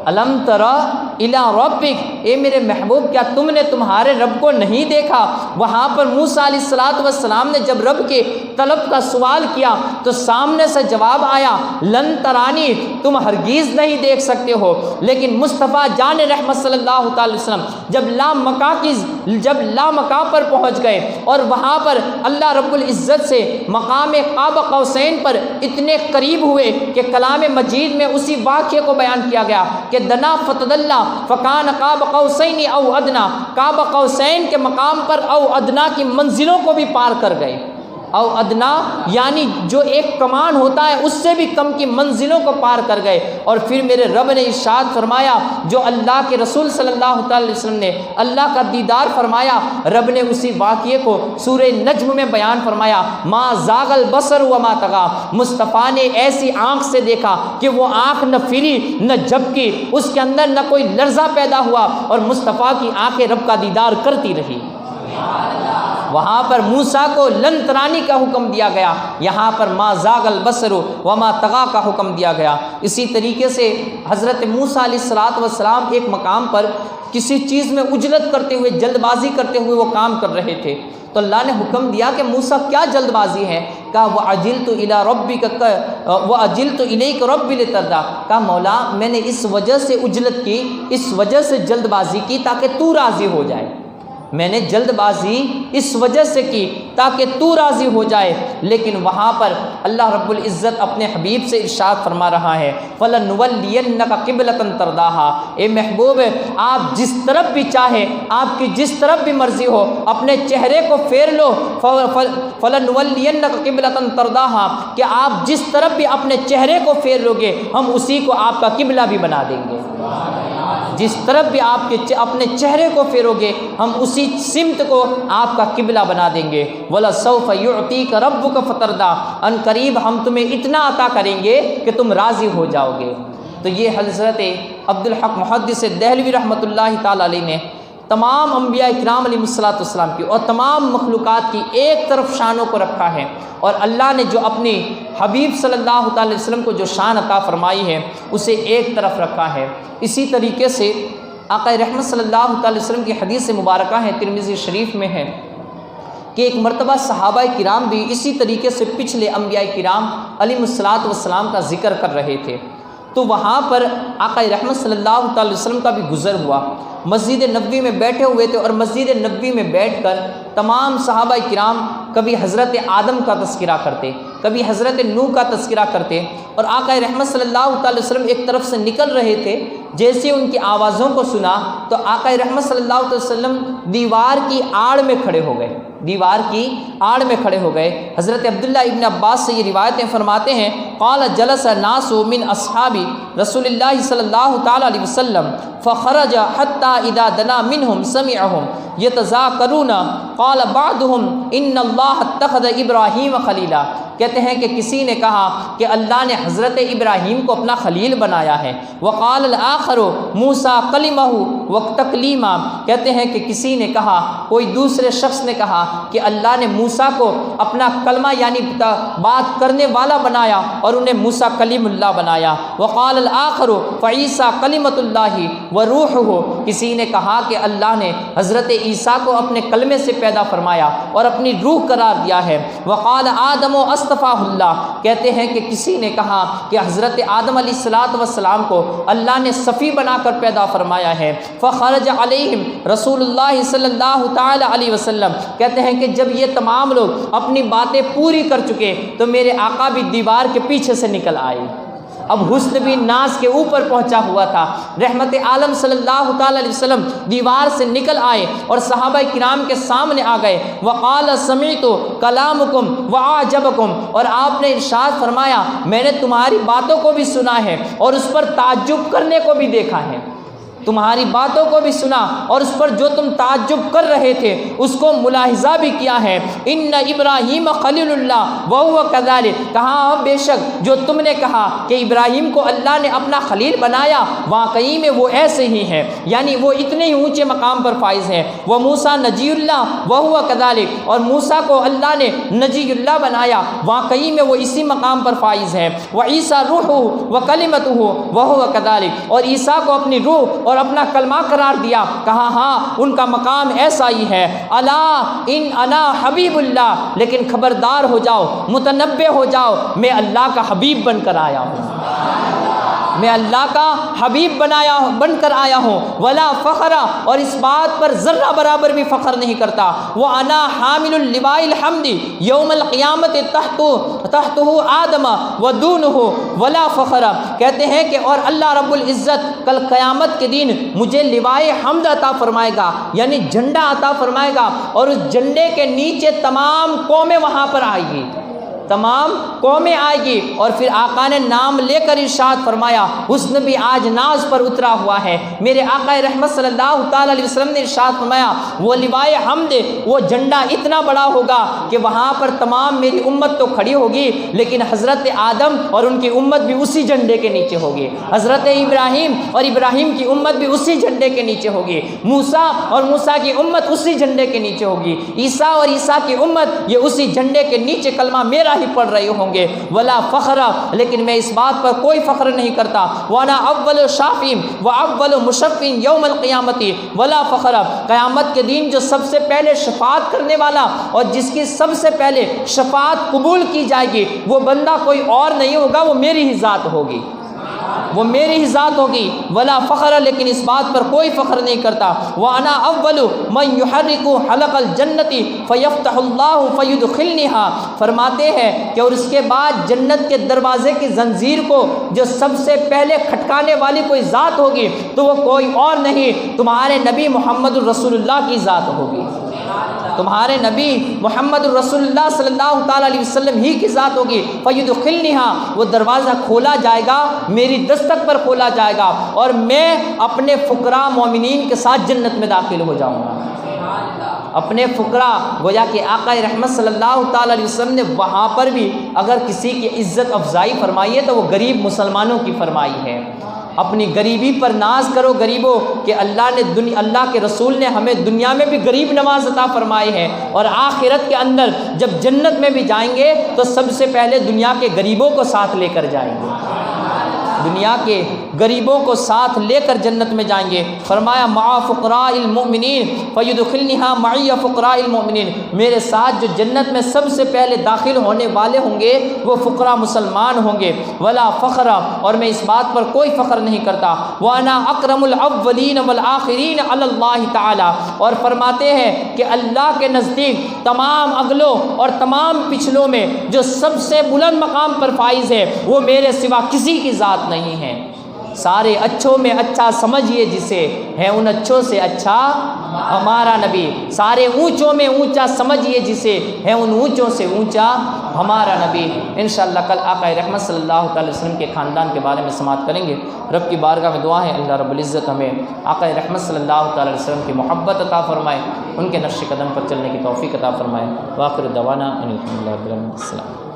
[SPEAKER 3] الم تر الی ربک، اے میرے محبوب کیا تم نے تمہارے رب کو نہیں دیکھا؟ وہاں پر موسیٰ علیہ السلام نے جب رب کے طلب کا سوال کیا تو سامنے سے جواب آیا، لن ترانی، تم ہرگیز نہیں دیکھ سکتے ہو۔ لیکن مصطفیٰ جان رحمت صلی اللہ تعالی وسلم جب لامکاں پر پہنچ گئے اور وہاں پر اللہ رب العزت سے مقام قاب قوسین پر اتنے قریب ہوئے کہ کلام مجید میں اسی واقعے کو بیان کیا گیا کہ دنا فتدلہ فکان قاب قوسین او ادنا، قاب قوسین کے مقام پر او ادنا کی منزلوں کو بھی پار کر گئے۔ او ادنا یعنی جو ایک کمان ہوتا ہے اس سے بھی کم کی منزلوں کو پار کر گئے۔ اور پھر میرے رب نے ارشاد فرمایا، جو اللہ کے رسول صلی اللہ تعالی وسلم نے اللہ کا دیدار فرمایا، رب نے اسی واقعے کو سورہ نجم میں بیان فرمایا، ما زاغ البصر وما طغی، مصطفیٰ نے ایسی آنکھ سے دیکھا کہ وہ آنکھ نہ پھری نہ جھپکی، اس کے اندر نہ کوئی لرزہ پیدا ہوا، اور مصطفیٰ کی آنکھیں رب کا دیدار کرتی رہی۔ وہاں پر موسیٰ کو لن ترانی کا حکم دیا گیا، یہاں پر ما زاغ البصر وما طغی کا حکم دیا گیا۔ اسی طریقے سے حضرت موسیٰ علیہ السلام ایک مقام پر کسی چیز میں عجلت کرتے ہوئے، جلد بازی کرتے ہوئے وہ کام کر رہے تھے، تو اللہ نے حکم دیا کہ موسیٰ کیا جلد بازی ہے؟ کہا وَعَجِلْتُ إِلَىٰ رَبِّكَ وَعَجِلْتُ إِلَيْكَ رَبِّ لِتَرْضَىٰ، کہا مولا میں نے اس وجہ سے عجلت کی، اس وجہ سے جلد بازی کی تاکہ تو راضی ہو جائے، میں نے جلد بازی اس وجہ سے کی تاکہ تو راضی ہو جائے۔ لیکن وہاں پر اللہ رب العزت اپنے حبیب سے ارشاد فرما رہا ہے، فَلَنُوَلِّيَنَّكَ قِبْلَةً تَرْضَاهَا، اے محبوب آپ جس طرف بھی چاہے، آپ کی جس طرف بھی مرضی ہو، اپنے چہرے کو پھیر لو، فَلَنُوَلِّيَنَّكَ قِبْلَةً تَرْضَاهَا، کہ آپ جس طرف بھی اپنے چہرے کو پھیر لو گے ہم اسی کو آپ کا قبلہ بھی بنا دیں گے۔ جس طرف بھی آپ کے اپنے چہرے کو پھیرو گے ہم اسی سمت کو آپ کا قبلہ بنا دیں گے۔ وَلَسَوْفَ يُعْطِيكَ رَبُّكَ فَتَرْضَىٰ، ان قریب ہم تمہیں اتنا عطا کریں گے کہ تم راضی ہو جاؤ گے۔ تو یہ حضرت عبدالحق محدث دہلوی رحمۃ اللہ تعالی علیہ نے تمام انبیاء کرام علیہ السلام کی اور تمام مخلوقات کی ایک طرف شانوں کو رکھا ہے، اور اللہ نے جو اپنی حبیب صلی اللہ تعالی وسلم کو جو شان عطا فرمائی ہے اسے ایک طرف رکھا ہے۔ اسی طریقے سے آقا رحمت صلی اللہ تعالی وسلم کی حدیث مبارکہ ہے، ترمذی شریف میں ہے کہ ایک مرتبہ صحابہ کرام بھی اسی طریقے سے پچھلے انبیاء کرام علیہ السلام کا ذکر کر رہے تھے، تو وہاں پر آقا رحمت صلی اللہ تعالی وسلم کا بھی گزر ہوا۔ مسجد نبوی میں بیٹھے ہوئے تھے، اور مسجد نبوی میں بیٹھ کر تمام صحابہ کرام کبھی حضرت آدم کا تذکرہ کرتے، کبھی حضرت نوح کا تذکرہ کرتے، اور آقا رحمت صلی اللہ تعالی وسلم ایک طرف سے نکل رہے تھے، جیسے ان کی آوازوں کو سنا تو آقا رحمت صلی اللہ علیہ وسلم دیوار کی آڑ میں کھڑے ہو گئے، دیوار کی آڑ میں کھڑے ہو گئے۔ حضرت عبداللہ ابن عباس سے یہ روایتیں فرماتے ہیں، قال جلس الناس من اصحاب رسول اللہ صلی اللہ تعالی علیہ وسلم فخرج حتى اذا دنا منهم سمعهم يتذاكرون قال بعضهم ان الله اتخذ ابراہیم خلیلا، کہتے ہیں کہ کسی نے کہا کہ اللہ نے حضرت ابراہیم کو اپنا خلیل بنایا ہے۔ وقال الاخر موسیٰ کلمہ وتکلیما، کہتے ہیں کہ کسی نے کہا، کوئی دوسرے شخص نے کہا کہ اللہ نے موسیٰ کو اپنا کلمہ یعنی بات کرنے والا بنایا اور انہیں موسیٰ کلیم اللہ بنایا۔ وقال الاخر فعیسیٰ کلمۃ اللہ وروحہ، کسی نے کہا کہ اللہ نے حضرت عیسیٰ کو اپنے کلمے سے پیدا فرمایا اور اپنی روح قرار دیا ہے۔ وقال آدم فاصطفاہ اللہ، کہتے ہیں کہ کسی نے کہا کہ حضرت آدم علیہ السلام کو اللہ نے صفی بنا کر پیدا فرمایا ہے۔ فخرج علیہم رسول اللہ صلی اللہ تعالی علیہ وسلم، کہتے ہیں کہ جب یہ تمام لوگ اپنی باتیں پوری کر چکے تو میرے آقا بھی دیوار کے پیچھے سے نکل آئے۔ اب حسن بھی ناز کے اوپر پہنچا ہوا تھا۔ رحمت عالم صلی اللہ تعالی علیہ وسلم دیوار سے نکل آئے اور صحابہ کرام کے سامنے آ گئے۔ وقال سمعت کلامکم وعجبکم، اور آپ نے ارشاد فرمایا میں نے تمہاری باتوں کو بھی سنا ہے اور اس پر تعجب کرنے کو بھی دیکھا ہے۔ تمہاری باتوں کو بھی سنا اور اس پر جو تم تعجب کر رہے تھے اس کو ملاحظہ بھی کیا ہے۔ ان ابراہیم خلیل اللہ وہو کذالک، کہا بے شک جو تم نے کہا کہ ابراہیم کو اللہ نے اپنا خلیل بنایا واقعی میں وہ ایسے ہی ہے، یعنی وہ اتنے ہی اونچے مقام پر فائز ہے۔ وہ موسیٰ نجی اللہ وہو کذالک، اور موسیٰ کو اللہ نے نجی اللہ بنایا واقعی میں وہ اسی مقام پر فائز ہے۔ وعیسیٰ روح و کلمتہ وہو کذالک، اور عیسیٰ کو اپنی روح اور اپنا کلمہ قرار دیا، کہا ہاں ان کا مقام ایسا ہی ہے۔ الا ان انا حبیب اللہ، لیکن خبردار ہو جاؤ، متنبہ ہو جاؤ، میں اللہ کا حبیب بن کر آیا ہوں، میں اللہ کا حبیب بن کر آیا ہوں۔ ولا فخر، اور اس بات پر ذرہ برابر بھی فخر نہیں کرتا۔ وانا حامل اللواء الحمد یوم القیامت تحتہ آدم ودونہ ولا فخر، کہتے ہیں کہ اور اللہ رب العزت کل قیامت کے دن مجھے لوائے حمد عطا فرمائے گا، یعنی جھنڈا عطا فرمائے گا، اور اس جھنڈے کے نیچے تمام قومیں وہاں پر آئے گی، تمام قومیں آئے گی۔ اور پھر آقا نے نام لے کر ارشاد فرمایا حسن بھی آج ناز پر اترا ہوا ہے۔ میرے آقا رحمت صلی اللہ تعالی علیہ وسلم نے ارشاد فرمایا وہ لوائے حمد، وہ جھنڈا اتنا بڑا ہوگا کہ وہاں پر تمام میری امت تو کھڑی ہوگی، لیکن حضرت آدم اور ان کی امت بھی اسی جھنڈے کے نیچے ہوگی، حضرت ابراہیم اور ابراہیم کی امت بھی اسی جھنڈے کے نیچے ہوگی، موسیٰ اور موسیٰ کی امت اسی جھنڈے کے نیچے ہوگی، عیسیٰ اور عیسیٰ کی امت یہ اسی جھنڈے کے نیچے کلمہ میرا ہی پڑھ رہے ہوں گے۔ ولا فخر، لیکن میں اس بات پر کوئی فخر نہیں کرتا۔ وانا اول شافین و اول مشفین یوم القیامت ولا فخر، قیامت کے دن جو سب سے پہلے شفاعت کرنے والا اور جس کی سب سے پہلے شفاعت قبول کی جائے گی وہ بندہ کوئی اور نہیں ہوگا، وہ میری ہی ذات ہوگی، وہ میری ہی ذات ہوگی۔ ولا فخر، لیکن اس بات پر کوئی فخر نہیں کرتا۔ وانا اول من يحرك حلق الجنت فيفتح الله فيدخلنها، فرماتے ہیں کہ اور اس کے بعد جنت کے دروازے کی زنجیر کو جو سب سے پہلے کھٹکانے والی کوئی ذات ہوگی تو وہ کوئی اور نہیں، تمہارے نبی محمد الرسول اللہ کی ذات ہوگی، تمہارے نبی محمد الرسول اللہ صلی اللہ تعالی علیہ وسلم ہی کی ذات ہوگی۔ فیدخلنها، وہ دروازہ کھولا جائے گا، میری دستک پر کھولا جائے گا اور میں اپنے فقراء مومنین کے ساتھ جنت میں داخل ہو جاؤں گا۔ اپنے فقراء، گویا کہ آقا رحمت صلی اللہ تعالی علیہ وسلم نے وہاں پر بھی اگر کسی کی عزت افزائی فرمائی ہے تو وہ غریب مسلمانوں کی فرمائی ہے۔ اپنی غریبی پر ناز کرو غریبوں، کہ اللہ کے رسول نے ہمیں دنیا میں بھی غریب نواز عطا فرمائی ہے، اور آخرت کے اندر جب جنت میں بھی جائیں گے تو سب سے پہلے دنیا کے غریبوں کو ساتھ لے کر جائیں گے، دنیا کے غریبوں کو ساتھ لے کر جنت میں جائیں گے۔ فرمایا مع فقراء المؤمنین فیدخلنها معی فقراء المؤمنین، میرے ساتھ جو جنت میں سب سے پہلے داخل ہونے والے ہوں گے وہ فقراء مسلمان ہوں گے۔ ولا فخر، اور میں اس بات پر کوئی فخر نہیں کرتا۔ وانا اکرم الاولین والآخرین علی اللہ تعالی، اور فرماتے ہیں کہ اللہ کے نزدیک تمام اگلوں اور تمام پچھلوں میں جو سب سے بلند مقام پر فائز ہے وہ میرے سوا کسی کی ذات نہیں ہے۔ سارے اچھوں میں اچھا سمجھیے جسے، ہے ان اچھوں سے اچھا ہمارا نبی، سارے اونچوں میں اونچا سمجھیے جسے، ہے ان اونچوں سے اونچا ہمارا نبی۔ انشاءاللہ کل آقا رحمت صلی اللہ تعالی وسلم کے خاندان کے بارے میں سماعت کریں گے۔ رب کی بارگاہ میں دعا ہے اللہ رب العزت ہمیں آقا رحمت صلی اللہ تعالی وسلم کی محبت عطا فرمائے، ان کے نقش قدم پر چلنے کی توفیق عطا فرمائے۔ وآخر دعوانا ان الحمد للہ رب العالمین۔ السلام۔